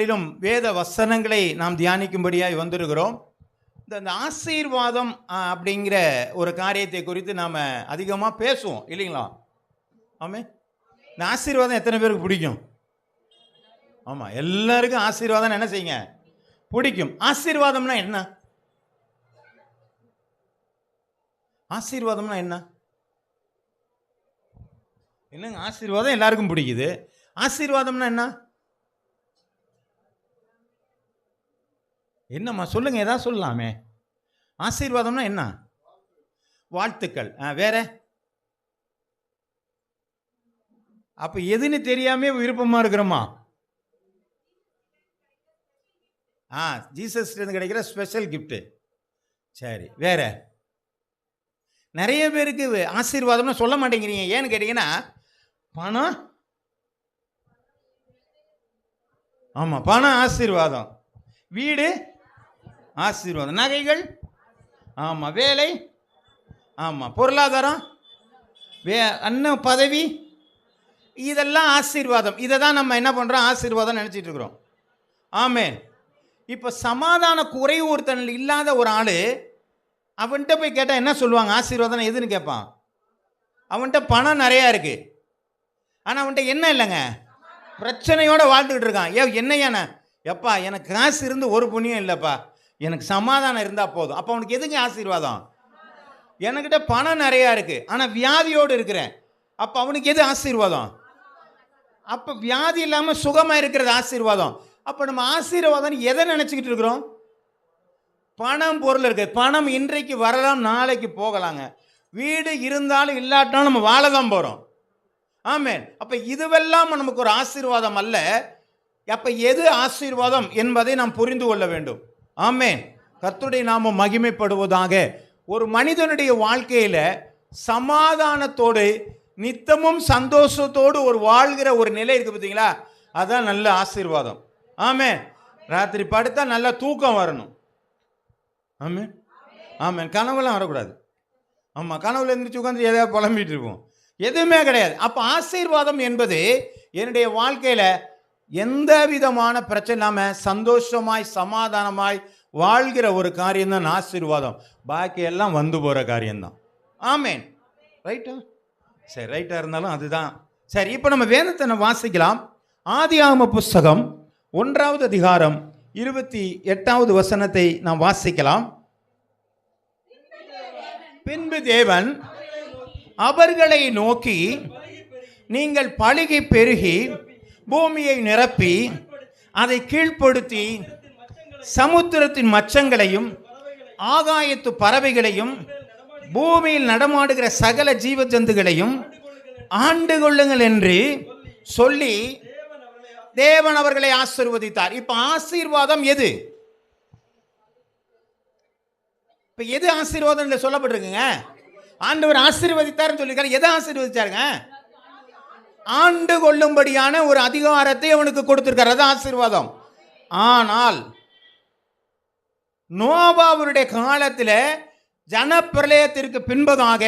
நாளிலும் வேத வசனங்களை நாம் தியானிக்கும்படியாய் வந்திருக்கிறோம். இந்த ஆசீர்வாதம் அப்படிங்கிற ஒரு காரியத்தை குறித்து நாம் அதிகமாக பேசுவோம் இல்லைங்களா? ஆமே. இந்த ஆசீர்வாதம் எத்தனை பேருக்கு பிடிக்கும்? ஆமாம், எல்லாருக்கும் ஆசீர்வாதம் என்ன செய்யுங்க பிடிக்கும். ஆசீர்வாதம்னா என்ன? ஆசீர்வாதம்னா என்ன? என்னங்க ஆசீர்வாதம் எல்லாருக்கும் பிடிக்குது. ஆசீர்வாதம்னா என்ன? என்னம்மா சொல்லுங்க, ஏதாவது சொல்லலாமே. ஆசீர்வாதம்னா என்ன? வாழ்த்துக்கள். வேற? அப்ப எதுன்னு தெரியாம விருப்பமா இருக்கிறோமா? ஜீசஸ் கிடைக்கிற ஸ்பெஷல் கிஃப்ட். சரி, வேற? நிறைய பேருக்கு ஆசீர்வாதம்னு சொல்ல மாட்டேங்கிறீங்க. ஏன்னு கேட்டீங்கன்னா, பணம். ஆமா, பணம் ஆசீர்வாதம். வீடு ஆசீர்வாதம். நகைகள். ஆமா, வேலை. ஆமா, பொருளாதாரம். அன்ன பதவி. இதெல்லாம் ஆசீர்வாதம். இதை தான் நம்ம என்ன பண்றோம்? ஆசீர்வாதம் நினைச்சிட்டு இருக்கிறோம். ஆமென். இப்ப சமாதான குறை ஒருத்தன் இல்லாத ஒரு ஆளு அவன்கிட்ட போய் கேட்டா என்ன சொல்லுவாங்க? ஆசீர்வாதம் எதுன்னு கேட்பான். அவன்கிட்ட பணம் நிறையா இருக்கு, ஆனால் அவன்கிட்ட என்ன இல்லைங்க, பிரச்சனையோட வாழ்ந்துக்கிட்டு இருக்கான். என்னையான எப்பா எனக்கு காசு இருந்து ஒரு புண்ணியம் இல்லைப்பா, எனக்கு சமாதானம் இருந்தால் போதும். அப்போ அவனுக்கு எதுங்க ஆசீர்வாதம்? என்கிட்ட பணம் நிறையா இருக்கு, ஆனால் வியாதியோடு இருக்கிறேன். அப்போ அவனுக்கு எது ஆசீர்வாதம்? அப்போ வியாதி இல்லாமல் சுகமாக இருக்கிறது ஆசீர்வாதம். அப்போ நம்ம ஆசீர்வாதம் எதை நினச்சிக்கிட்டு இருக்கிறோம்? பணம், பொருள் இருக்கு. பணம் இன்றைக்கு வரலாம், நாளைக்கு போகலாங்க. வீடு இருந்தாலும் இல்லாட்டாலும் நம்ம வாழ தான் போகிறோம். ஆமென். அப்போ இதுவெல்லாம் நமக்கு ஒரு ஆசீர்வாதம் அல்ல. அப்போ எது ஆசீர்வாதம் என்பதை நாம் புரிந்து கொள்ள வேண்டும். ஆமென். கர்த்தருடைய நாமம் மகிமைப்படுவதாக. ஒரு மனிதனுடைய வாழ்க்கையில் சமாதானத்தோடு நித்தமும் சந்தோஷத்தோடு ஒரு வாழ்கிற ஒரு நிலை இருக்கு பார்த்தீங்களா, அதான் நல்ல ஆசீர்வாதம். ஆமென். ராத்திரி படுத்தா நல்ல தூக்கம் வரணும். ஆமென். ஆமென். கனவுலாம் வரக்கூடாது. ஆமாம், கனவுல எழுந்திரிச்சு உட்காந்து எதாவது புலம்பிட்டு இருப்போம். எதுவுமே கிடையாது. அப்போ ஆசீர்வாதம் என்பது என்னுடைய வாழ்க்கையில் எந்த விதமான பிரச்சனை இல்லாமல் சந்தோஷமாய் சமாதானமாய் வாழ்கிற ஒரு காரியம்தான் ஆசீர்வாதம். பாக்கி எல்லாம் வந்து போகிற காரியம்தான். ஆமென். ரைட்டா? சரி, ரைட்டாக இருந்தாலும் அதுதான். சரி, இப்போ நம்ம வேதத்தை வாசிக்கலாம். ஆதியாகம புஸ்தகம் 1வது அதிகாரம் 28வது வசனத்தை நாம் வாசிக்கலாம். பின்பு தேவன் அவர்களை நோக்கி, நீங்கள் பலுகி பெருகி பூமியை நிரப்பி அதை கீழ்ப்படுத்தி சமுத்திரத்தின் மச்சங்களையும் ஆகாயத்து பறவைகளையும் பூமியில் நடமாடுகிற சகல ஜீவ ஜந்துகளையும் ஆண்டு கொள்ளுங்கள் என்று சொல்லி தேவன் அவர்களை ஆசீர்வதித்தார். இப்ப ஆசீர்வாதம் எது? இப்ப எது ஆசீர்வாதம் சொல்லப்பட்டிருக்குங்க? ஆண்டவர் ஆசீர்வதித்தார்னு சொல்லியிருக்காரு. எதை ஆசீர்வதிச்சாருங்க? ஆண்டு கொள்ளும்படியான ஒரு அதிகாரத்தை அவனுக்கு கொடுத்திருக்காரு. அது ஆசீர்வாதம். ஆனால் நோவாவுடைய காலத்தில் ஜனப்பிரளயத்திற்கு பின்பதாக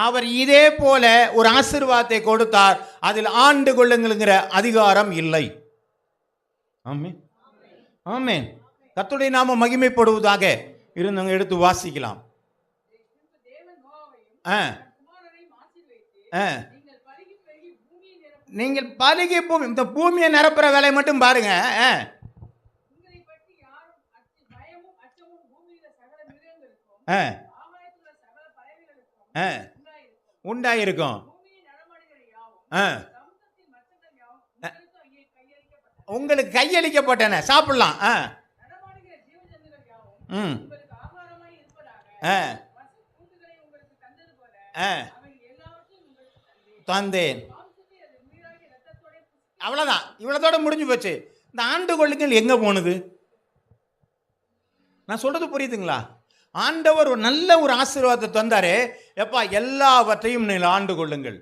அவர் இதே போல ஒரு ஆசீர்வாதத்தை கொடுத்தார். அதில் ஆண்டு கொள்ளுங்கிற அதிகாரம் இல்லை. ஆமென். ஆமென். கர்த்தருடைய நாமம் மகிமைப்படுவதாக. இருந்தவங்க எடுத்து வாசிக்கலாம். நீங்கள் பலுகி பூமி, இந்த பூமியை நிரப்புற வேலையை மட்டும் பாருங்க. உண்டாயிருக்கும். உங்களுக்கு கையளிக்கப்பட்டன, சாப்பிடலாம். தந்தேன். அவ்வளவுதான், இவ்வளோதோட முடிஞ்சு போச்சு. இந்த ஆண்டு கொள்ளுங்கள் எங்க போனது? நான் சொல்றது புரியுதுங்களா? ஆண்டவர் ஒரு நல்ல ஒரு ஆசீர்வாதத்தை தந்தாரு. எப்பா எல்லாவற்றையும் நீங்கள் ஆண்டு கொள்ளுங்கள்.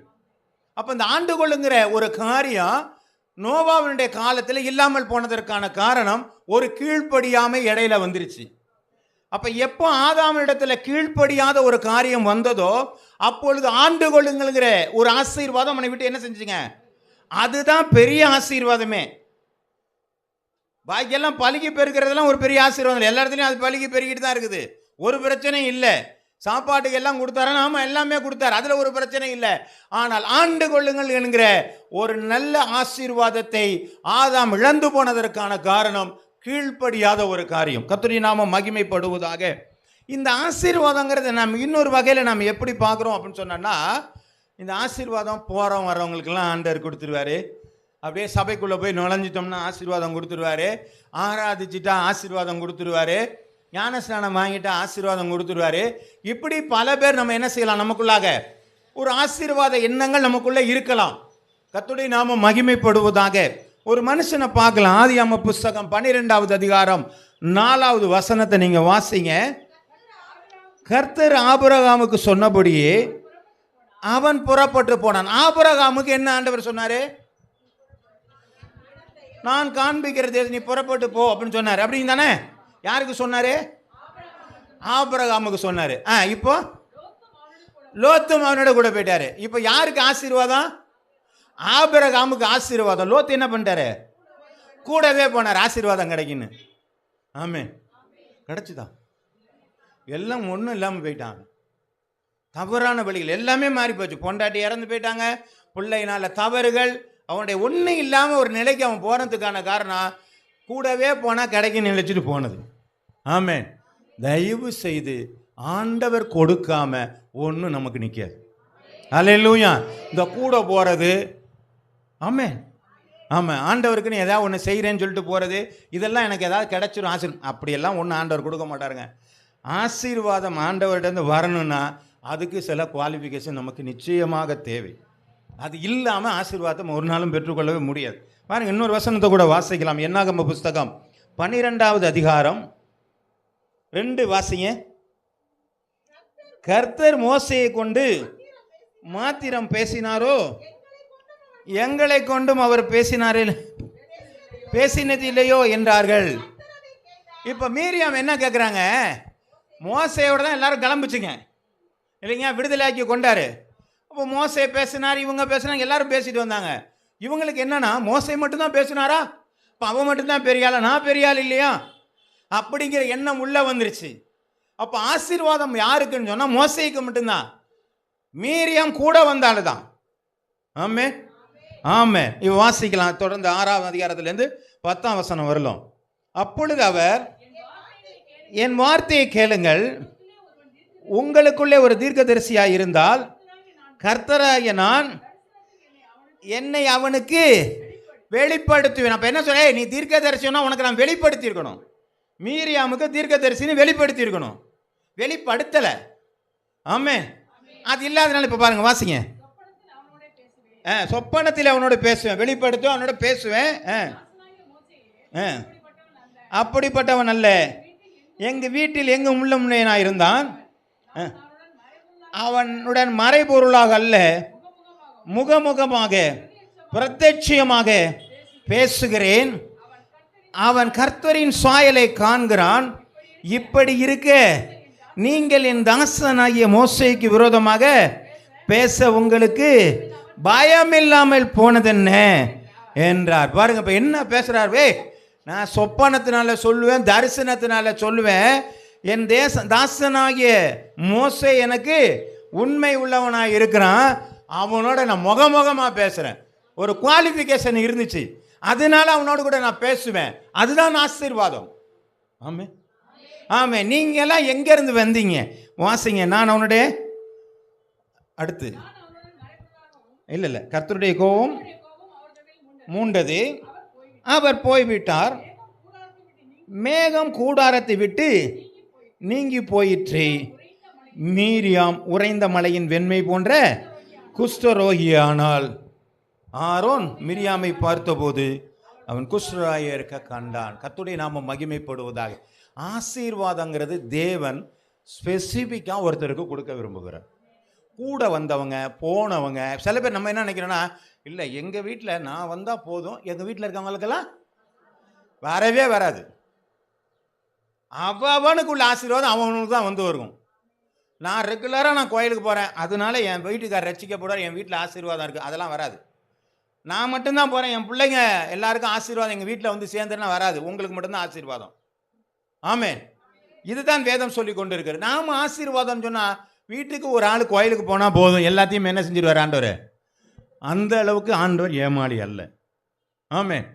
அப்ப இந்த ஆண்டு கொள்ளுங்கிற ஒரு காரியம் நோவாவினுடைய காலத்தில் இல்லாமல் போனதற்கான காரணம் ஒரு கீழ்ப்படியாமை இடையில வந்துருச்சு. அப்ப எப்போ ஆதாமிடத்துல கீழ்ப்படியாத ஒரு காரியம் வந்ததோ அப்பொழுது ஆண்டு கொள்ளுங்கிற ஒரு ஆசீர்வாதம் அவனை விட்டு என்ன செஞ்சுங்க? அதுதான் பெரிய ஆசீர்வாதமே. பாக்கியெல்லாம் பலுகி பெருக்கிறதுலாம் ஒரு பெரிய ஆசீர்வாதம் இல்லை. எல்லா இடத்துலையும் அது பலுகி பெருகிட்டு தான் இருக்குது. ஒரு பிரச்சனையும் இல்லை. சாப்பாட்டுக்கு எல்லாம் கொடுத்தாரு, ஆமாம் எல்லாமே கொடுத்தாரு, அதில் ஒரு பிரச்சனை இல்லை. ஆனால் ஆண்டு கொள்ளுங்கள் என்கிற ஒரு நல்ல ஆசீர்வாதத்தை ஆதாம் இழந்து போனதற்கான காரணம் கீழ்ப்படியாத ஒரு காரியம். கர்த்தருடைய நாமம் மகிமைப்படுவதாக. இந்த ஆசீர்வாதங்கிறத நாம் இன்னொரு வகையில் நாம் எப்படி பார்க்குறோம் அப்படின்னு சொன்னோன்னா, இந்த ஆசீர்வாதம் போகிறோம் வரவங்களுக்கெல்லாம் ஆண்டவர் கொடுத்துருவாரு. அப்படியே சபைக்குள்ளே போய் நுழைஞ்சிட்டோம்னா ஆசீர்வாதம் கொடுத்துருவாரு. ஆராதிச்சுட்டா ஆசீர்வாதம் கொடுத்துருவாரு. ஞானஸ்நானம் வாங்கிட்டா ஆசீர்வாதம் கொடுத்துருவாரு. இப்படி பல பேர் நம்ம என்ன செய்யலாம், நமக்குள்ளாக ஒரு ஆசீர்வாத எண்ணங்கள் நமக்குள்ளே இருக்கலாம். கர்த்தருடைய நாமம் மகிமைப்படுவதாக. ஒரு மனுஷனை பார்க்கலாம். ஆதியாகம புஸ்தகம் 12வது அதிகாரம் 4வது வசனத்தை நீங்கள் வாசிங்க. கர்த்தர் ஆபிரகாமுக்கு சொன்னபடியே அவன் புறப்பட்டு போனான். ஆபிரகாமுக்கு என்ன ஆண்டவர் சொன்னாரு? நான் காண்பிக்கிறது நீ புறப்பட்டு போ அப்படின்னு சொன்னார். அப்படின்னு தானே? யாருக்கு சொன்னாரு? ஆபிரகாமுக்கு சொன்னாரு. இப்போ லோத்தும் அவனோட கூட போயிட்டாரு. இப்போ யாருக்கு ஆசீர்வாதம்? ஆபிரகாமுக்கு ஆசீர்வாதம். லோத்து என்ன பண்ணிட்டாரு? கூடவே போனார். ஆசீர்வாதம் கிடைக்குன்னு. ஆமே, கிடைச்சுதான். எல்லாம் ஒன்றும் இல்லாமல் போயிட்டாங்க. தவறான வழிகள் எல்லாமே மாறி போச்சு. பொண்டாட்டி இறந்து போயிட்டாங்க, பிள்ளைனால தவறுகள், அவனுடைய ஒன்றும் இல்லாமல் ஒரு நிலைக்கு அவன் போகிறதுக்கான காரணம் கூடவே போனால் கிடைக்கும் நினைச்சிட்டு போனது. ஆமே, தயவு செய்து ஆண்டவர் கொடுக்காம ஒன்றும் நமக்கு நிற்காது. அல்லேலூயா. இந்த கூட போகிறது, ஆமே ஆமாம், ஆண்டவருக்குன்னு ஏதாவது ஒன்று செய்கிறேன்னு சொல்லிட்டு போகிறது, இதெல்லாம் எனக்கு ஏதாவது கிடைச்சிரும் அப்படியெல்லாம் ஒன்றும் ஆண்டவர் கொடுக்க மாட்டாருங்க. ஆசீர்வாதம் ஆண்டவர்கிட்ட வரணும்னா அதுக்கு சில குவாலிஃபிகேஷன் நமக்கு நிச்சயமாக தேவை. அது இல்லாமல் ஆசீர்வாதம் ஒரு நாளும் பெற்றுக்கொள்ளவே முடியாது. பாருங்க, இன்னொரு வசனத்தை கூட வாசிக்கலாம். என்னாகம புஸ்தகம் 12வது அதிகாரம் 2 வாசிங்க. கர்த்தர் மோசேயை கொண்டு மாத்திரம் பேசினாரோ, எங்களை கொண்டும் அவர் பேசினது இல்லையோ என்றார்கள். இப்போ மீரியாம் என்ன கேட்குறாங்க? மோசையோட தான் எல்லாரும் கிளம்பிச்சுங்க இல்லைங்க, விடுதலையாக்கி கொண்டாரு. அப்போ மோசே பேசினார், இவங்க பேசினாங்க, எல்லாரும் பேசிட்டு வந்தாங்க. இவங்களுக்கு என்னன்னா, மோசை மட்டும்தான் பேசினாரா? இப்போ அவன் மட்டும்தான் பெரிய ஆளா, நான் பெரிய ஆள் இல்லையா அப்படிங்கிற எண்ணம் உள்ளே வந்துருச்சு. அப்போ ஆசீர்வாதம் யாருக்குன்னு சொன்னால் மோசைக்கு மட்டும்தான். மீரியாம் கூட வந்தாள் தான். ஆமே ஆமே. இவ வாசிக்கலாம் தொடர்ந்து 6வது அதிகாரத்திலேருந்து 10ஆம் வசனம் வரலாம். அப்பொழுது அவர், என் வார்த்தையை கேளுங்கள், உங்களுக்குள்ளே ஒரு தீர்க்கதரிசியாய் இருந்தால் கர்த்தராகிய நான் என்னை அவனுக்கு வெளிப்படுத்துவேன். அப்போ என்ன சொல்ல, நீ தீர்க்கதரிசினா உனக்கு நான் வெளிப்படுத்தியிருக்கணும். மீரியாமுக்கு தீர்க்கதரிசின்னு வெளிப்படுத்தியிருக்கணும், வெளிப்படுத்தலை. ஆமே, அது இல்லாதனால இப்போ பாருங்க, வாசிங்க. சொப்பனத்தில் அவனோட பேசுவேன், வெளிப்படுத்துவேன், அவனோட பேசுவேன். அப்படிப்பட்டவன் அல்ல. எங்கள் வீட்டில் எங்கு உள்ள முன்னையனாக இருந்தான். அவனுடன் மறைபொருளாக அல்ல, முகமுகமாக பிரத்யட்சமாக பேசுகிறேன். அவன் கர்த்தரின் சாயலை காண்கிறான். இப்படி இருக்க நீங்கள் என் தாசனாகிய மோசேக்கு விரோதமாக பேச உங்களுக்கு பயமில்லாமல் போனதென்ன என்றார். பாருங்க, இப்போ என்ன பேசுறார்? நான் சொப்பனத்தினால சொல்லுவேன், தரிசனத்தினால சொல்லுவேன், என் தாசனாகிய மோசே எனக்கு உண்மை உள்ளவனாக இருக்கிறான், அவனோட நான் முகமுகமாக பேசுகிறேன். ஒரு குவாலிஃபிகேஷன் இருந்துச்சு, அதனால அவனோட கூட நான் பேசுவேன். அதுதான் ஆசீர்வாதம். ஆமே ஆமே. நீங்கெல்லாம் எங்கேருந்து வந்தீங்க? வாசிங்க. நான் அவனுடைய அடுத்து இல்லை கர்த்தருடைய கோபம் மூண்டது, அவர் போய்விட்டார், மேகம் கூடாரத்தை விட்டு நீங்கி போயிற்று. மீரியாம் உறைந்த மலையின் வெண்மை போன்ற குஷ்டரோகியானால். ஆரோன் மிரியாமை பார்த்தபோது அவன் குஷ்டரோகியாக இருக்க கண்டான். கர்த்தருடைய நாமம் மகிமைப்படுவதாக. ஆசீர்வாதங்கிறது தேவன் ஸ்பெசிஃபிக்காக ஒருத்தருக்கு கொடுக்க விரும்புகிறார். கூட வந்தவங்க போனவங்க. சில பேர் நம்ம என்ன நினைக்கிறோன்னா, இல்லை எங்கள் வீட்டில் நான் வந்தால் போதும், எங்கள் வீட்டில் இருக்கவங்களுக்கெல்லாம் வரவே வராது. அவனுக்குள்ள ஆசீர்வாதம் அவனுக்கு தான் வந்து வருகும். நான் ரெகுலராக நான் கோயிலுக்கு போகிறேன், அதனால என் வீட்டுக்காரர் ரட்சிக்கப்படுவார், என் வீட்டில் ஆசீர்வாதம் இருக்குது, அதெல்லாம் வராது. நான் மட்டும்தான் போகிறேன், என் பிள்ளைங்க எல்லாருக்கும் ஆசீர்வாதம் எங்கள் வீட்டில் வந்து சேர்ந்துன்னா வராது, உங்களுக்கு மட்டும்தான் ஆசீர்வாதம். ஆமென். இதுதான் வேதம் சொல்லி கொண்டு இருக்கிறது. நாம் ஆசீர்வாதம் சொன்னால் வீட்டுக்கு ஒரு ஆள் கோயிலுக்கு போனால் போதும், எல்லாத்தையும் என்ன செஞ்சிருவார் ஆண்டவர்? அந்த அளவுக்கு ஆண்டவர் ஏமாளி அல்ல. ஆமென்.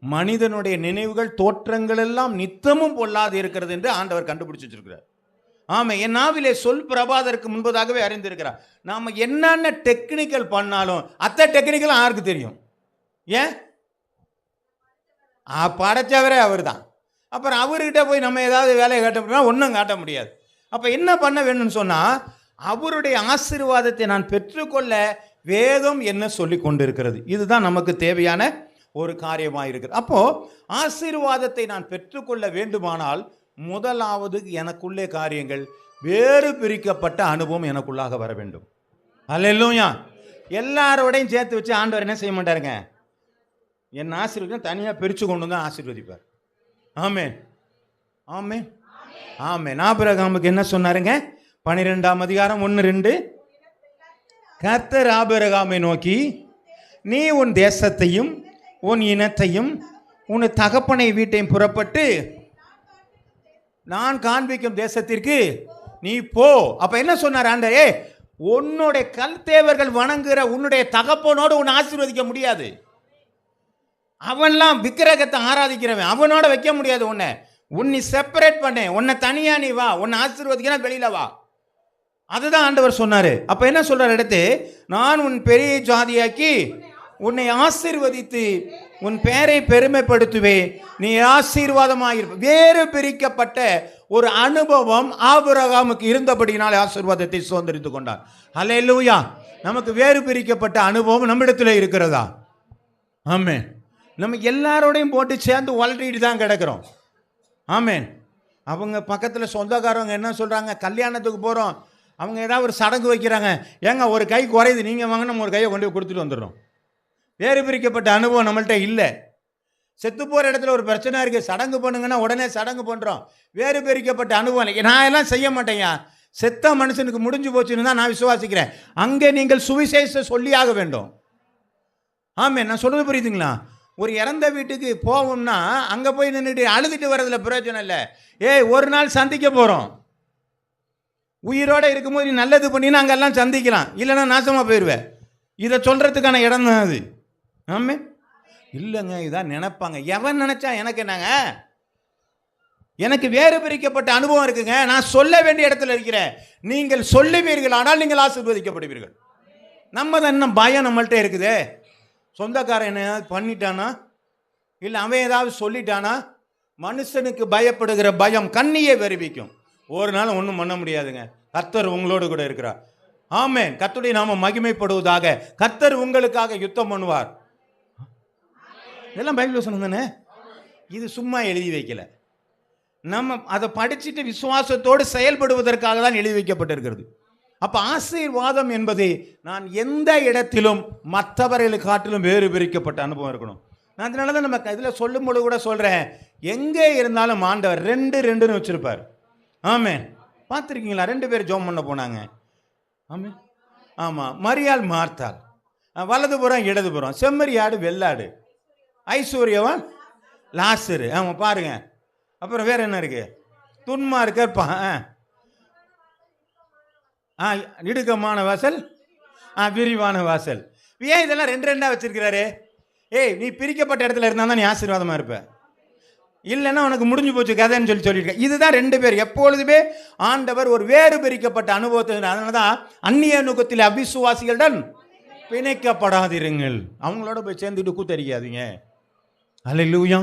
மனிதனுடைய நினைவுகள் தோற்றங்கள் எல்லாம் நித்தமும் பொல்லாது இருக்கிறது என்று ஆண்டவர் கண்டுபிடிச்சு வச்சிருக்கிறார். ஆமா, என் நாவிலே சொல் பிரபாதருக்கு முன்பதாகவே அறிந்திருக்கிறார். நாம என்னென்ன டெக்னிக்கல் பண்ணாலும் அத்த டெக்னிக்கல் யாருக்கு தெரியும்? ஏன்? படைச்சவரே அவர் தான். அப்புறம் அவர்கிட்ட போய் நம்ம ஏதாவது வேலையை காட்ட முடியுமா? ஒன்றும் காட்ட முடியாது. அப்போ என்ன பண்ண வேணும்னு சொன்னால், அவருடைய ஆசீர்வாதத்தை நான் பெற்றுக்கொள்ள வேதம் என்ன சொல்லி கொண்டு இருக்கிறது, இதுதான் நமக்கு தேவையான ஒரு காரியமாக இருக்குது. அப்போது ஆசீர்வாதத்தை நான் பெற்றுக்கொள்ள வேண்டுமானால் முதலாவது எனக்குள்ளே காரியங்கள் வேறு பிரிக்கப்பட்ட அனுபவம் எனக்குள்ளாக வர வேண்டும். அல்லேலூயா. எல்லாரோடையும் சேர்த்து வச்சு ஆண்டவர் என்ன செய்ய மாட்டாருங்க, என் ஆசீர்வாதம் தனியாக பிரித்து கொண்டு வந்து ஆசீர்வதிப்பார். ஆமென், ஆமென், ஆமென். ஆபிரகாமுக்கு என்ன சொன்னாருங்க? 12ஆம் அதிகாரம் 1-2. கர்த்தர் ஆபிரகாமை நோக்கி, நீ உன் தேசத்தையும் உன் இனத்தையும் உன் தகப்பனை வீட்டையும் புறப்பட்டு நான் காண்பிக்கும் தேசத்திற்கு நீ போ. அப்ப என்ன சொன்னார் ஆண்டவரே? உன்னுடைய கல்தேவர்கள் வணங்குகிற உன்னுடைய தகப்பனோடு உன்னை ஆசீர்வதிக்க முடியாது. அவன்லாம் விக்கிரகத்தை ஆராதிக்கிறவன், அவனோட வைக்க முடியாது. உன்னை செப்பரேட் பண்ண, உன்னை தனியா நீ வா, உன்னை ஆசீர்வதிக்க வெளியில வா. அதுதான் ஆண்டவர் சொன்னாரு. அப்ப என்ன சொல்றாரு அடுத்து? நான் உன் பெரிய ஜாதியாக்கி உன்னை ஆசீர்வதித்து உன் பெயரை பெருமைப்படுத்துவேன், நீ ஆசீர்வாதமாயிருப்ப. வேறு பிரிக்கப்பட்ட ஒரு அனுபவம் ஆபிரகாமுக்கு இருந்தபடியினால் ஆசீர்வாதத்தை சுதந்திரித்துக் கொண்டார். அல்லேலூயா. நமக்கு வேறு பிரிக்கப்பட்ட அனுபவம் நம்மிடத்தில் இருக்கிறதா? ஆமென். நம்ம எல்லாரோடையும் போட்டு சேர்ந்து ஒல்றிட்டு தான் கிடக்கிறோம். ஆமென். அவங்க பக்கத்தில் சொந்தக்காரவங்க என்ன சொல்கிறாங்க, கல்யாணத்துக்கு போகிறோம், அவங்க ஏதாவது ஒரு சடங்கு வைக்கிறாங்க, ஏங்க ஒரு கை குறையுது, நீங்கள் வாங்க, நம்ம ஒரு கையை கொண்டு போய் கொடுத்துட்டு வந்துடுறோம். வேறு பிரிக்கப்பட்ட அனுபவம் நம்மள்கிட்ட இல்லை. செத்து போகிற இடத்துல ஒரு பிரச்சனை இருக்குது, சடங்கு பண்ணுங்கன்னா உடனே சடங்கு பண்ணுறோம். வேறு பிரிக்கப்பட்ட அனுபவம் நான் எல்லாம் செய்ய மாட்டேங்க. செத்த மனுஷனுக்கு முடிஞ்சு போச்சுன்னு தான் நான் விசுவாசிக்கிறேன். அங்கே நீங்கள் சுவிசேஷ சொல்லியாக வேண்டும். ஆமாம், நான் சொல்கிறது புரியுதுங்களா? ஒரு இறந்த வீட்டுக்கு போவோம்னா அங்கே போய் நின்றுட்டு அழுதுட்டு வர்றதுல பிரயோஜனம் இல்லை. ஒரு நாள் சந்திக்க போகிறோம். உயிரோடு இருக்கும்போது நீ நல்லது பண்ணினா அங்கெல்லாம் சந்திக்கலாம், இல்லைன்னா நாசமாக போயிடுவேன். இதை சொல்கிறதுக்கான இடம் தான் அது. ஆமே இல்லைங்க, இதான் நினைப்பாங்க. எவன் நினைச்சா எனக்கு என்னங்க? எனக்கு வேறு பிரிக்கப்பட்ட அனுபவம் இருக்குங்க. நான் சொல்ல வேண்டிய இடத்துல இருக்கிறேன். நீங்கள் சொல்லுவீர்கள், ஆனால் நீங்கள் ஆசீர்வதிக்கப்படுவீர்கள். நம்ம தான் என்ன பயம் நம்மள்கிட்ட இருக்குது? சொந்தக்காரன் என்ன பண்ணிட்டானா, இல்லை அவன் ஏதாவது சொல்லிட்டானா? மனுஷனுக்கு பயப்படுகிற பயம் கண்ணியை வருவிக்கும். ஒரு நாள் ஒன்றும் பண்ண முடியாதுங்க. கர்த்தர் உங்களோடு கூட இருக்கிறார். ஆமென். கர்த்தருடைய நாம மகிமைப்படுவதாக. கர்த்தர் உங்களுக்காக யுத்தம் பண்ணுவார். இதெல்லாம் பைபிள் வசனம் தானே, இது சும்மா எழுதி வைக்கல. நம்ம அதை படிச்சுட்டு விசுவாசத்தோடு செயல்படுவதற்காக தான் எழுதி வைக்கப்பட்டிருக்கிறது. அப்போ ஆசீர்வாதம் என்பது நான் எந்த இடத்திலும் மற்றவர்களை காட்டிலும் வேறு பிரிக்கப்பட்ட அனுபவம் இருக்கணும். நான் அதனால தான் நம்ம இதில் சொல்லும்போது கூட சொல்கிறேன், எங்கே இருந்தாலும் ஆண்டவர் 2-2ன்னு வச்சுருப்பார். ஆமென். பார்த்துருக்கீங்களா? 2 பேர் ஜோம் பண்ண போனாங்க. ஆமாம், ஆமாம். மரியாள் மார்த்தாள், வலதுபுறம் இடதுபுறம், செம்மறியாடு வெள்ளாடு, ஐஸ்வர்யவன் லாசரு. ஆமாம், பாருங்க. அப்புறம் வேற என்ன இருக்கு? துன்மார்க்கர், இடுக்கமான வாசல், விரிவான வாசல். ஏன் இதெல்லாம் 2-2 வச்சிருக்கிறாரு? நீ பிரிக்கப்பட்ட இடத்துல இருந்தா தான் நீ ஆசீர்வாதமா இருப்ப, இல்லைன்னா உனக்கு முடிஞ்சு போச்சு கதைன்னு சொல்லியிருக்க. இதுதான் 2 பேர். எப்பொழுதுமே ஆண்டவர் ஒரு வேறு பிரிக்கப்பட்ட அனுபவத்தை. அதனால தான் அந்நிய நுகத்தில் அவிசுவாசிகளுடன் பிணைக்கப்படாதிருங்கள். அவங்களோட போய் சேர்ந்துட்டு கூத்தரிக்காதீங்க. அல்லேலூயா.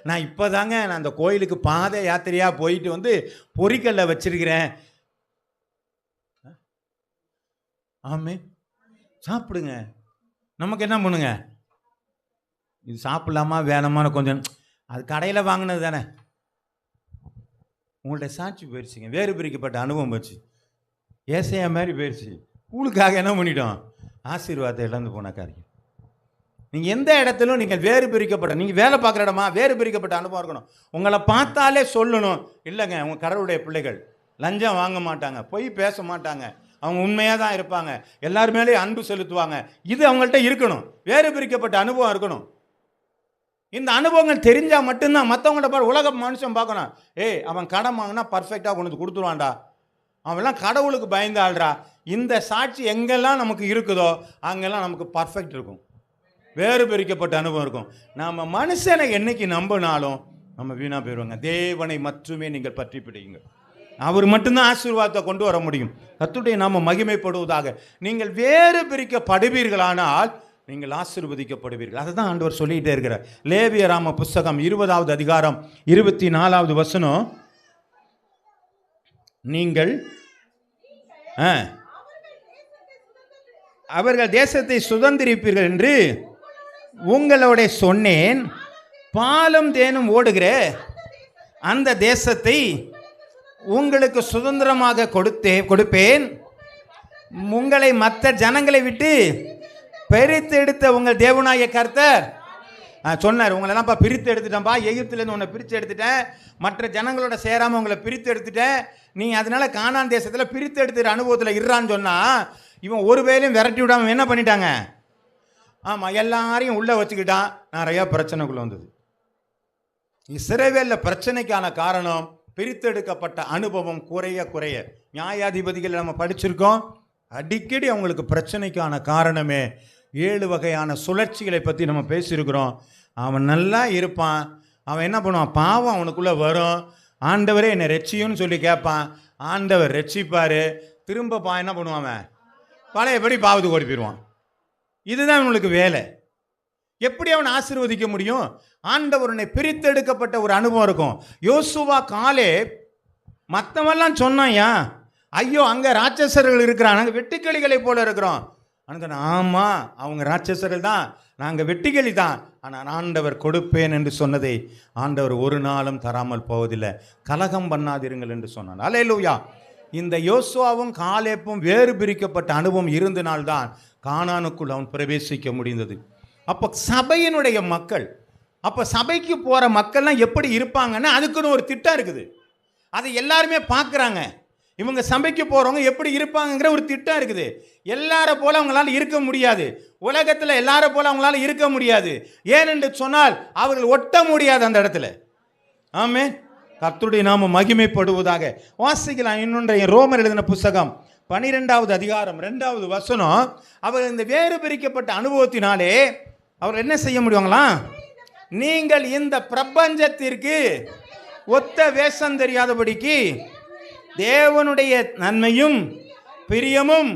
நான் இப்போதாங்க நான் அந்த கோயிலுக்கு பாத யாத்திரையாக போயிட்டு வந்து பொறிக்கல்ல வச்சிருக்கிறேன். ஆமே, சாப்பிடுங்க. நமக்கு என்ன பண்ணுங்க, இது சாப்பிடலாமா வேணாமான்னு கொஞ்சம், அது கடையில் வாங்கினது தானே. உங்கள்ட்ட சாட்சி போயிடுச்சுங்க, வேறு பிரிக்கப்பட்ட அனுபவம் போச்சு, ஏசையா மாதிரி போயிடுச்சு. கூழுக்காக என்ன பண்ணிட்டோம்? ஆசீர்வாதத்தை இழந்து போன காரியம். நீங்கள் எந்த இடத்திலும் நீங்கள் வேறு பிரிக்கப்பட்ட, நீங்கள் வேலை பார்க்குற இடமா வேறு பிரிக்கப்பட்ட அனுபவம் இருக்கணும். உங்களை பார்த்தாலே சொல்லணும், இல்லைங்க உங்கள் கடவுளுடைய பிள்ளைகள் லஞ்சம் வாங்க மாட்டாங்க, பொய் பேச மாட்டாங்க, அவங்க உண்மையாக தான் இருப்பாங்க, எல்லார் மேலேயும் அன்பு செலுத்துவாங்க. இது அவங்கள்ட்ட இருக்கணும். வேறு பிரிக்கப்பட்ட அனுபவம் இருக்கணும். இந்த அனுபவங்கள் தெரிஞ்சால் மட்டும்தான் மற்றவங்கள்ட்ட பாரு உலக மனுஷன் பார்க்கணும். அவன் கடன் வாங்கினா பர்ஃபெக்டாக கொண்டு வந்து கொடுத்துருவான்டா, அவன்லாம் கடவுளுக்கு பயந்து ஆள்றா. இந்த சாட்சி எங்கெல்லாம் நமக்கு இருக்குதோ அங்கெல்லாம் நமக்கு பர்ஃபெக்ட் இருக்கும், வேறு பிரிக்கப்பட்ட அனுபவம் இருக்கும். நம்ம மனுஷனை என்னைக்கு நம்பினாலும் நம்ம வீணாக போயிடுவாங்க. தேவனை மட்டுமே நீங்கள் பற்றி பிடிங்க. அவர் மட்டும்தான் ஆசீர்வாதத்தை கொண்டு வர முடியும். கர்த்தருடைய நாம மகிமைப்படுவதாக. நீங்கள் வேறு பிரிக்கப்படுவீர்களானால் நீங்கள் ஆசீர்வதிக்கப்படுவீர்கள். அதை தான் ஆண்டவர் சொல்லிகிட்டே இருக்கிறார். லேவியராம புஸ்தகம் 20வது அதிகாரம் 24வது வசனம். நீங்கள் அவர்கள் தேசத்தை சுதந்திரிப்பீர்கள் என்று உங்களோட சொன்னேன். பாலும் தேனும் ஓடுகிற அந்த தேசத்தை உங்களுக்கு சுதந்திரமாக கொடுப்பேன். உங்களை மற்ற ஜனங்களை விட்டு பிரித்து எடுத்த உங்கள் தேவனாகிய கர்த்தர் சொன்னார். உங்களெல்லாம் பிரித்து எடுத்துட்டேன்ப்பா, எகிப்திலேருந்து உன்னை பிரித்து எடுத்துட்டேன், மற்ற ஜனங்களோட சேராமல் உங்களை பிரித்து எடுத்துட்டேன், நீ அதனால கானான் தேசத்தில் பிரித்து எடுத்துகிற அனுபவத்தில் இருறான்னு சொன்னால், இவன் ஒரு வேலையும் விரட்டி விடாமல் என்ன பண்ணிட்டாங்க? ஆமாம், எல்லாரையும் உள்ளே வச்சுக்கிட்டான். நிறையா பிரச்சனைக்குள்ளே வந்தது. இஸ்ரவேலில் பிரச்சனைக்கான காரணம் பிரித்தெடுக்கப்பட்ட அனுபவம் குறைய குறைய. நியாயாதிபதிகள் நம்ம படிச்சிருக்கோம். அடிக்கடி அவங்களுக்கு பிரச்சனைக்கான காரணமே 7 வகையான சுழற்சிகளை பற்றி நம்ம பேசியிருக்கிறோம். அவன் நல்லா இருப்பான், அவன் என்ன பண்ணுவான், பாவம் அவனுக்குள்ளே வரும். ஆண்டவரே என்னை ரட்சியும்னு சொல்லி கேட்பான், ஆண்டவர் ரட்சிப்பார். திரும்ப என்ன பண்ணுவான், பழையபடி பாவத்துக்கு ஓடி போயிடுவான். இதுதான் அவனுக்கு வேலை. எப்படி அவன் ஆசீர்வதிக்க முடியும்? ஆண்டவருனை பிரித்தெடுக்கப்பட்ட ஒரு அனுபவம் இருக்கும். யோசுவா காலே மற்றவெல்லாம் சொன்னாயா, ஐயோ அங்கே ராட்சசர்கள் இருக்கிறான், நாங்கள் வெட்டுக்கிளிகளை போல இருக்கிறோம். ஆமாம், அவங்க ராட்சசர்கள் தான், நாங்கள் வெட்டுக்கிளி தான். ஆனால் ஆண்டவர் கொடுப்பேன் என்று சொன்னதை ஆண்டவர் ஒரு நாளும் தராமல் போவதில்லை. கலகம் பண்ணாதிருங்கள் என்று சொன்னான். அல்லேலூயா. இந்த யோசுவாவும் காலேப்பும் வேறு பிரிக்கப்பட்ட அனுபவம் இருந்தனால்தான் கானானுக்குள் அவன் பிரவேசிக்க முடிந்தது. அப்போ சபையினுடைய மக்கள், அப்போ சபைக்கு போகிற மக்கள்லாம் எப்படி இருப்பாங்கன்னா அதுக்குன்னு ஒரு திட்டம் இருக்குது. அதை எல்லாருமே பார்க்குறாங்க. இவங்க சபைக்கு போகிறவங்க எப்படி இருப்பாங்கங்கிற ஒரு திட்டம் இருக்குது. எல்லாரை போல அவங்களால இருக்க முடியாது. உலகத்தில் எல்லாரை போல அவங்களால இருக்க முடியாது. ஏனென்று சொன்னால் அவர்கள் ஒட்ட முடியாது அந்த இடத்துல. ஆமென். கர்த்தருடைய நாமம் மகிமைப்படுவதாக. வாசிக்கலாம் இன்னொன்றைய ரோமர் எழுதின புஸ்தகம் 12வது அதிகாரம் 2வது வசனம். அவர் இந்த வேறு பிரிக்கப்பட்ட அனுபவத்தினாலே அவர் என்ன செய்ய முடியுங்களா, நீங்கள் இந்த பிரபஞ்சத்திற்கு ஒத்த வேஷம் தெரியாதபடிக்கு தேவனுடைய நன்மையும் பிரியமும்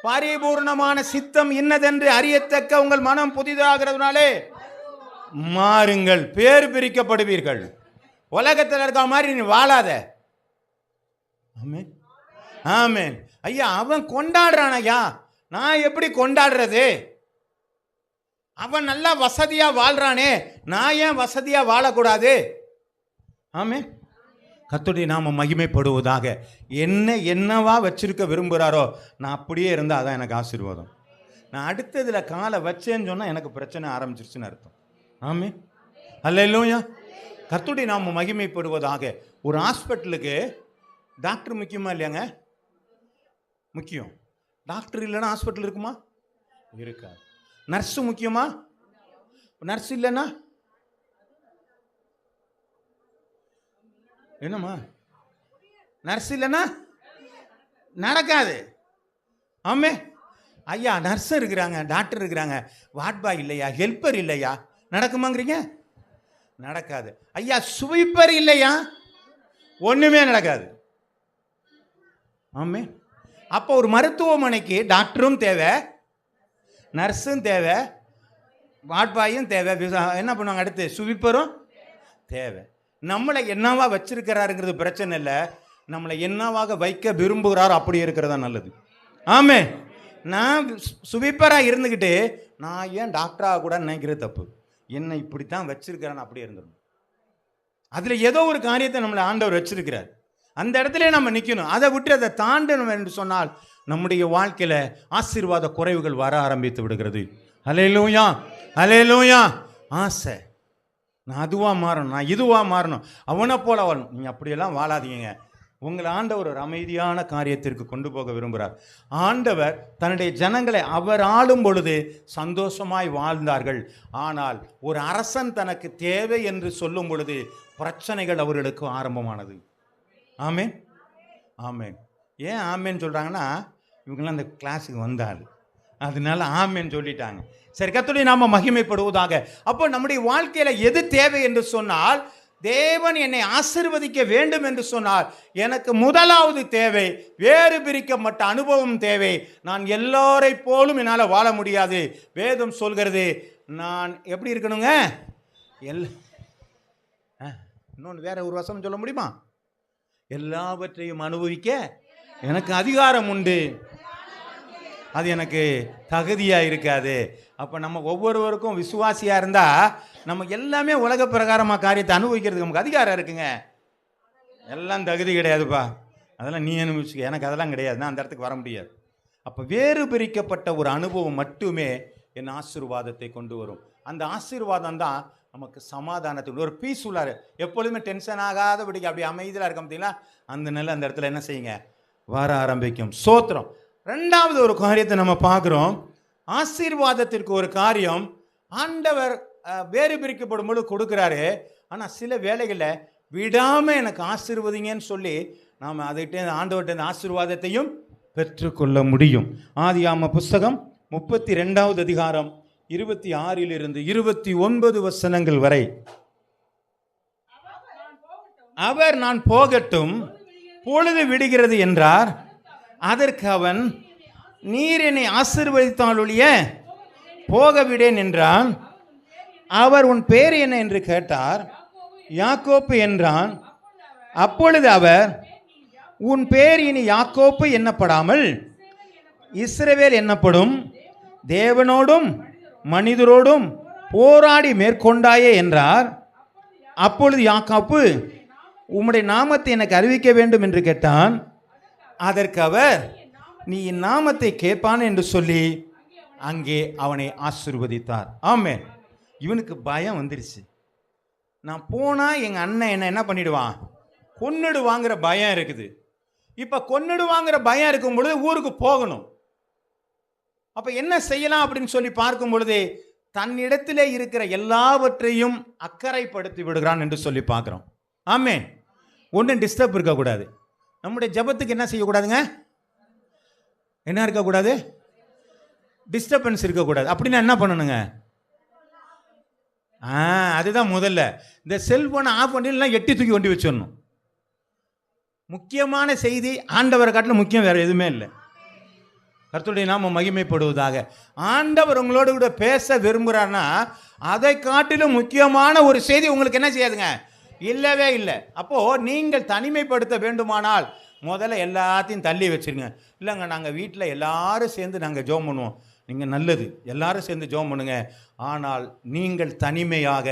பரிபூர்ணமான சித்தம் இன்னதென்று அறியத்தக்க உங்கள் மனம் புதிதாகிறதுனாலே மாறுங்கள், பேர் பிரிக்கப்படுவீர்கள். உலகத்தில் இருக்க மாதிரி நீ வாழாத. ஆமென், ஆமென். ஐயா அவன் கொண்டாடுறான், ஐயா நான் எப்படி கொண்டாடுறது? அவன் நல்லா வசதியா வாழ்றானே, நான் ஏன் வசதியா வாழக்கூடாது? ஆமென். கர்த்தருடைய நாமம் மகிமைப்படுவதாக. என்னவா வச்சிருக்க விரும்புகிறாரோ நான் அப்படியே இருந்தால் அதான் எனக்கு ஆசீர்வாதம். நான் அடுத்ததில் காலை வச்சேன்னு சொன்னால் எனக்கு பிரச்சனை ஆரம்பிச்சிருச்சுன்னு அர்த்தம். ஆமென். அல்லேலூயா. கர்த்தருடைய நாமம் மகிமைப்படுவதாக. ஒரு ஹாஸ்பிட்டலுக்கு டாக்டர் முக்கியமா இல்லையாங்க? முக்கியம். டாக்டர் இல்லைன்னா ஹாஸ்பிட்டல் இருக்குமா? இருக்காது. நர்ஸு முக்கியமா? நர்ஸ் இல்லைன்னா என்னம்மா? நர்ஸ் இல்லைன்னா நடக்காது. ஆமே ஐயா, நர்ஸ் இருக்கிறாங்க, டாக்டர் இருக்கிறாங்க, வார்ட் பாய் இல்லையா, ஹெல்ப்பர் இல்லையா, நடக்குமாங்கிறீங்க? நடக்காது. ஐயா ஸ்வீப்பர் இல்லையா, ஒண்ணுமே நடக்காது. ஆமே. அப்போ ஒரு மருத்துவமனைக்கு டாக்டரும் தேவை, நர்ஸும் தேவை, வார்ட் பாயும் தேவை. என்ன பண்ணுவாங்க அடுத்து? ஸ்வீப்பரும் தேவை. நம்மளை என்னவா வச்சிருக்கிறாருங்கிறது பிரச்சனை இல்லை, நம்மளை என்னவாக வைக்க விரும்புகிறாரோ அப்படி இருக்கிறதா நல்லது. ஆமே. நான் சுவீப்பராக இருந்துக்கிட்டு நான் ஏன் டாக்டராக கூட நினைக்கிறது தப்பு. என்னை இப்படித்தான் வச்சிருக்கிறான்னு அப்படியே இருந்துடும். அதில் ஏதோ ஒரு காரியத்தை நம்மளை ஆண்டவர் வச்சிருக்கிறார், அந்த இடத்துல நம்ம நிற்கணும். அதை விட்டு அதை தாண்டணும் என்று சொன்னால் நம்முடைய வாழ்க்கையில் ஆசீர்வாத குறைவுகள் வர ஆரம்பித்து விடுகிறது. அல்லேலூயா, அல்லேலூயா. ஆசை, நான் அதுவாக மாறணும், நான் இதுவாக மாறணும், அவனை போல வாழணும். நீங்கள் அப்படியெல்லாம் வாழாதீங்க. உங்களை ஆண்டவர் ஒரு அமைதியான காரியத்திற்கு கொண்டு போக விரும்புகிறார். ஆண்டவர் தன்னுடைய ஜனங்களை அவர் ஆளும் பொழுது சந்தோஷமாய் வாழ்ந்தார்கள். ஆனால் ஒரு அரசன் தனக்கு தேவை என்று சொல்லும் பொழுது பிரச்சனைகள் அவர்களுக்கு ஆரம்பமானது. ஆமேன், ஆமேன். ஏன் ஆமேன்னு சொல்கிறாங்கன்னா, இவங்கெல்லாம் அந்த கிளாஸுக்கு வந்தாள், அதனால ஆமேன்னு சொல்லிட்டாங்க. சரி, கர்த்தருடைய நாம மகிமைப்படுவதாக. அப்போ நம்முடைய வாழ்க்கையில் எது தேவை என்று சொன்னால், தேவன் என்னை ஆசீர்வதிக்க வேண்டும் என்று சொன்னார், எனக்கு முதலாவது தேவை வேறு பிரிக்கப்பட்ட அனுபவம் தேவை. நான் எல்லாரை போலும் என்னால் வாழ முடியாது. வேதம் சொல்கிறது, நான் எப்படி இருக்கணுங்க? இன்னொன்று வேற ஒரு வசனம் சொல்ல முடியுமா? எல்லாவற்றையும் அனுபவிக்க எனக்கு அதிகாரம் உண்டு, அது எனக்கு தகுதியாக இருக்காது. அப்போ நம்ம ஒவ்வொருவருக்கும் விசுவாசியாக இருந்தால் நம்ம எல்லாமே உலக பிரகாரமாக காரியத்தை அனுபவிக்கிறதுக்கு நமக்கு அதிகாரம் இருக்குங்க. எல்லாம் தகுதி கிடையாதுப்பா, அதெல்லாம் நீ அனுபவிச்சுக்க, எனக்கு அதெல்லாம் கிடையாது, நான் அந்த இடத்துக்கு வர முடியாது. அப்போ வேறு பிரிக்கப்பட்ட ஒரு அனுபவம் மட்டுமே என் ஆசீர்வாதத்தை கொண்டு வரும். அந்த ஆசீர்வாதம் தான் நமக்கு சமாதானத்துக்கு ஒரு பீஸ் உள்ளார். எப்பொழுதுமே டென்ஷன் ஆகாதபடிக்கு அப்படி அமைதியாக இருக்க பார்த்தீங்களா, அந்த நிலை அந்த இடத்துல என்ன செய்யுங்க, வர ஆரம்பிக்கும். சோத்திரம். ரெண்டாவது ஒரு காரியத்தை நம்ம பார்க்குறோம். ஆசீர்வாதத்திற்கு ஒரு காரியம் ஆண்டவர் வேறு பிரிக்கப்படும் பொழுது கொடுக்குறாரு. ஆனால் சில வேளைகளில் விடாமல் எனக்கு ஆசீர்வதிங்கன்னு சொல்லி நாம் அதைகிட்ட ஆண்டவர்கிட்ட ஆசீர்வாதத்தையும் பெற்றுக்கொள்ள முடியும். ஆதியாகம புஸ்தகம் 32வது அதிகாரம் 26 29 வசனங்கள் வரை. அவர் நான் போகட்டும், பொழுது விடுகிறது என்றார். அதற்கு அவன், நீர் என்னை ஆசீர்வதித்தாலொழிய போக விடேன் என்றான். அவர், உன் பேர் என்ன என்று கேட்டார். யாக்கோப்பு என்றான். அப்பொழுது அவர், உன் பேர் இனி யாக்கோப்பு என்னப்படாமல் இஸ்ரவேல் என்னப்படும், தேவனோடும் மனிதரோடும் போராடி மேற்கொண்டாயே என்றார். அப்பொழுது யாக்கோப்பு, உம்முடைய நாமத்தை எனக்கு அறிவிக்க வேண்டும் என்று கேட்டான். அதற்கு அவர், நீ என் நாமத்தை கேட்பான் என்று சொல்லி அங்கே அவனை ஆசீர்வதித்தார். ஆமென். இவனுக்கு பயம் வந்துருச்சு. நான் போனால் எங்கள் அண்ணன் என்ன பண்ணிடுவான், கொன்னுடுவாங்கிற பயம் இருக்குது. இப்போ கொன்னுடுவாங்கிற பயம் இருக்கும் பொழுது ஊருக்கு போகணும். அப்போ என்ன செய்யலாம் அப்படின்னு சொல்லி பார்க்கும் பொழுது தன்னிடத்திலே இருக்கிற எல்லாவற்றையும் அக்கறைப்படுத்தி விடுகிறான் என்று சொல்லி பார்க்குறோம். ஆமென். ஒன்றும் டிஸ்டர்ப் இருக்கக்கூடாது. நம்முடைய ஜபத்துக்கு என்ன செய்யக்கூடாதுங்க, என்ன இருக்கக்கூடாது, டிஸ்டர்பன்ஸ் இருக்கக்கூடாது. அப்படின்னா என்ன பண்ணணுங்க, அதுதான் முதல்ல. இந்த செல்போனை ஆஃப் பண்ணி எட்டி தூக்கி கொண்டு வச்சிடணும். முக்கியமான செய்தி ஆண்டவரை காட்டிலும் முக்கியம் வேறு எதுவுமே இல்லை. கர்த்தருடைய நாம மகிமைப்படுவதாக. ஆண்டவர் உங்களோட கூட பேச விரும்புகிறார்னா அதை காட்டிலும் முக்கியமான ஒரு செய்தி உங்களுக்கு என்ன செய்யாதுங்க, இல்லவே இல்லை. அப்போது நீங்கள் தனிமைப்படுத்த வேண்டுமானால் முதல்ல எல்லாத்தையும் தள்ளி வச்சுருங்க. இல்லைங்க, நாங்கள் வீட்டில் எல்லாரும் சேர்ந்து நாங்கள் ஜெபம் பண்ணுவோம். நீங்கள் நல்லது, எல்லாரும் சேர்ந்து ஜெபம் பண்ணுங்க. ஆனால் நீங்கள் தனிமையாக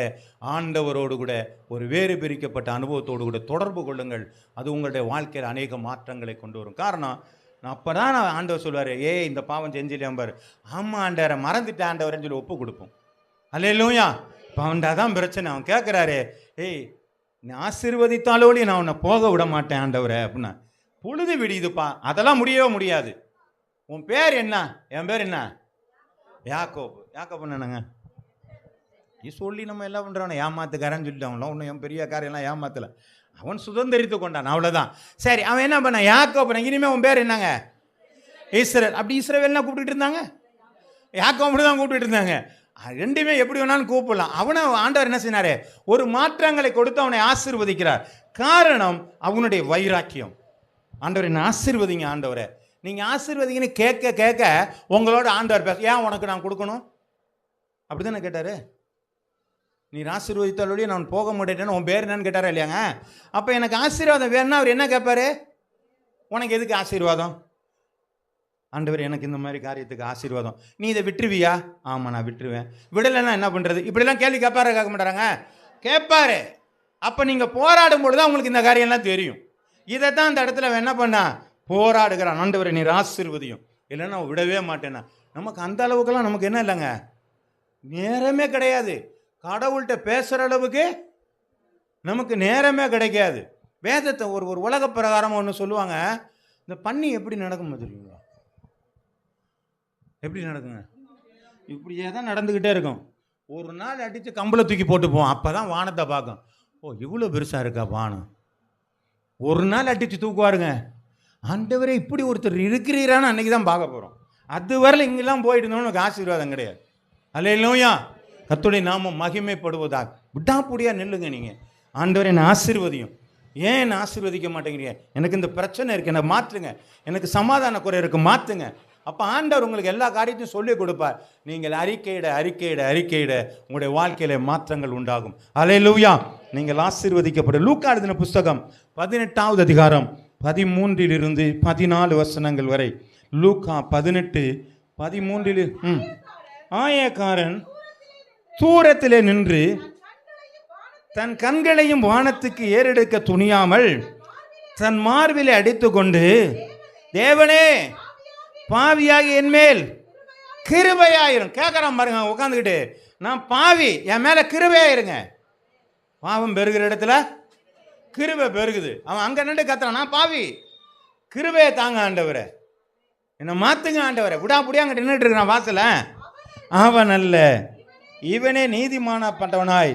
ஆண்டவரோடு கூட ஒரு வேறு பிரிக்கப்பட்ட அனுபவத்தோடு கூட தொடர்பு கொள்ளுங்கள். அது உங்களுடைய வாழ்க்கையில் அநேக மாற்றங்களை கொண்டு வரும். காரணம், அப்போ தான் ஆண்டவர் சொல்லுவார், இந்த பாவம் செஞ்சிலேம்பார். ஆமாம் ஆண்டவரை மறந்துட்டேன் ஆண்டவரேன்னு சொல்லி ஒப்பு கொடுப்போம். அல்லேலூயா. இப்போ அவன்டா தான் பிரச்சனை. அவன் கேட்குறாரு, நீ ஆசீர்வதித்தாலோடி நான் உன்னை போக விட மாட்டேன் ஆண்டவரை அப்படின்னா. பொழுது விடியுதுப்பா, அதெல்லாம் முடியவே முடியாது. உன் பேர் என்ன? என் பேர் என்ன? யாக்கோப்பு. யாக்கோப்பு என்னங்க சொல்லி நம்ம எல்லாம் பண்ணுறவனை ஏமாத்துக்காரன்னு சொல்லிட்டு அவன்லாம் ஒன்றும் என் பெரிய காரியெல்லாம் ஏமாத்தலை. அவன் சுதந்திரித்து கொண்டான், அவ்வளோதான். சரி, அவன் என்ன பண்ண, யாக்கோப்பு. இனிமேல் உன் பேர் என்னங்க? இஸ்ரவேல். அப்படி இஸ்ரவேல்னா கூப்பிட்டு இருந்தாங்க, யாக்கோப்பு தான் கூப்பிட்டு இருந்தாங்க. ரெண்டுமே எப்படி வேணாலும் கூப்பிடலாம். அவனை ஆண்டவர் என்ன செய்னாரு, ஒரு மாற்றங்களை கொடுத்து அவனை ஆசீர்வதிக்கிறார். காரணம் அவனுடைய வைராக்கியம். ஆண்டவர் என்ன ஆசீர்வதிங்க ஆண்டவரை, நீங்கள் ஆசீர்வதிங்கன்னு கேட்க கேட்க உங்களோட ஆண்டவர் பேச, ஏன் உனக்கு நான் கொடுக்கணும் அப்படி தானே கேட்டார். நீ ஆசீர்வதித்தாலோடய நான் போக மாட்டேன்னு உன் பேர் என்னன்னு கேட்டாரா இல்லையாங்க. அப்போ எனக்கு ஆசீர்வாதம் வேணும்னா அவர் என்ன கேட்பாரு, உனக்கு எதுக்கு ஆசீர்வாதம்? ஆண்டவர் எனக்கு இந்த மாதிரி காரியத்துக்கு ஆசீர்வாதம், நீ இதை விட்டுருவியா? ஆமாம் நான் விட்டுருவேன். விடலைன்னா என்ன பண்ணுறது? இப்படிலாம் கேள்வி கேட்பாரு, கேட்க மாட்டாராங்க, கேட்பாரு. அப்போ நீங்கள் போராடும் பொழுது தான் உங்களுக்கு இந்த காரியம்லாம் தெரியும். இதை தான் அந்த இடத்துல என்ன பண்ணா போராடுகிறான். ஆண்டவரை நீர் ஆசீர்வதியும், இல்லைன்னா விடவே மாட்டேன்னா. நமக்கு அந்த அளவுக்குலாம் நமக்கு என்ன இல்லைங்க, நேரமே கிடையாது. கடவுள்கிட்ட பேசுகிற அளவுக்கு நமக்கு நேரமே கிடைக்காது. வேதத்தை ஒரு ஒரு உலக பிரகாரமாக ஒன்று சொல்லுவாங்க. இந்த பன்னி எப்படி நடக்கும் தெரியுங்களா? எப்படி நடக்குங்க? இப்படியே தான் நடந்துக்கிட்டே இருக்கும். ஒரு நாள் அடித்து கம்பளை தூக்கி போட்டு போவோம். அப்போ தான் வானத்தை பார்க்கும். ஓ, இவ்வளோ பெருசாக இருக்கா வானம். ஒரு நாள் அடித்து தூக்குவாருங்க. ஆண்டவரே இப்படி ஒருத்தர் இருக்கிறீரான்னு அன்றைக்கி தான் பார்க்க போகிறோம். அது வரல இங்கெல்லாம் போயிட்டு இருந்தோம்னு உனக்கு ஆசீர்வாதம் கிடையாது. அல்லேலூயா. கர்த்தருடைய நாமம் மகிமைப்படுவதாக. விடாப்புடியா நில்லுங்க நீங்கள். ஆண்டவரே என்னை ஆசீர்வதியும். ஏன் என்னை ஆசீர்வதிக்க மாட்டேங்கிறீங்க? எனக்கு இந்த பிரச்சனை இருக்குது, என்னை மாற்றுங்க. எனக்கு சமாதான குறை இருக்குது, மாற்றுங்க. அப்போ ஆண்டவர் உங்களுக்கு எல்லா காரியத்தையும் சொல்லிக் கொடுப்பார். நீங்கள் அறிக்கையிட அறிக்கையிட அறிக்கையிட உங்களுடைய வாழ்க்கையில் மாற்றங்கள் உண்டாகும். அல்லேலூயா. நீங்கள் ஆசீர்வதிக்கப்படும். லூக்கா எழுதின புஸ்தகம் 18வது அதிகாரம் 13 14 வசனங்கள் வரை. லூக்கா 18:13. ஆயக்காரன் தூரத்திலே நின்று தன் கண்களையும் வானத்துக்கு ஏறெடுக்க துணியாமல் தன் மார்பிலே அடித்து கொண்டு, தேவனே பாவியாகி என் மேல் கிருபையாயிரும். கேட்குறான் பாருங்க உட்காந்துக்கிட்டு, நான் பாவி, என் மேலே கிருபையாயிருங்க. பாவம் பெருகிற இடத்துல கிருபை பெருகுது. அவன் அங்கே நின்று கத்துறான், நான் பாவி, கிருபையை தாங்க ஆண்டவரை, என்னை மாற்றுங்க ஆண்டவரை. விடாப்புடியா அங்கே நின்றுட்டு இருக்கிறான் வாசல. அவன் அல்ல, இவனே நீதிமானப்பட்டவனாய்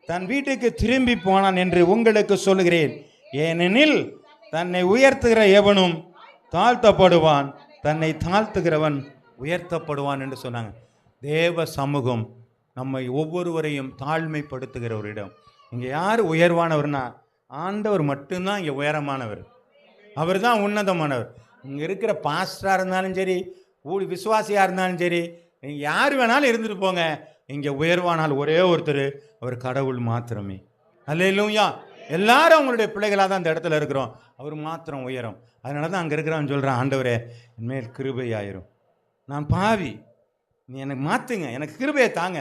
தன் வீட்டுக்கு திரும்பி போனான் என்று உங்களுக்கு சொல்லுகிறேன். ஏனெனில் தன்னை உயர்த்துகிற எவனும் தாழ்த்தப்படுவான், தன்னை தாழ்த்துகிறவன் உயர்த்தப்படுவான் என்று சொன்னாங்க. தேவ சமூகம் நம்மை ஒவ்வொருவரையும் தாழ்மைப்படுத்துகிற ஒரு இடம். இங்கே யார் உயர்வானவர்னா ஆண்டவர் மட்டும்தான் இங்கே உயரமானவர். அவர் தான் உன்னதமானவர். இங்கே இருக்கிற பாஸ்டராக இருந்தாலும் சரி, விசுவாசியாக இருந்தாலும் சரி, நீங்கள் யார் வேணாலும் இருந்துட்டு போங்க, இங்கே உயர்வானால் ஒரே ஒருத்தர், அவர் கடவுள் மாத்திரமே. அல்லேலூயா. எல்லாரும் அவங்களுடைய பிள்ளைகளாக தான் அந்த இடத்துல இருக்கிறோம். அவர் மாத்திரம் உயரம். அதனால தான் அங்கே இருக்கிறான்னு சொல்கிறான், ஆண்டவரே என்மேல் கிருபையாயிரும், நான் பாவி, நீ எனக்கு மாற்றுங்க, எனக்கு கிருபையை தாங்க.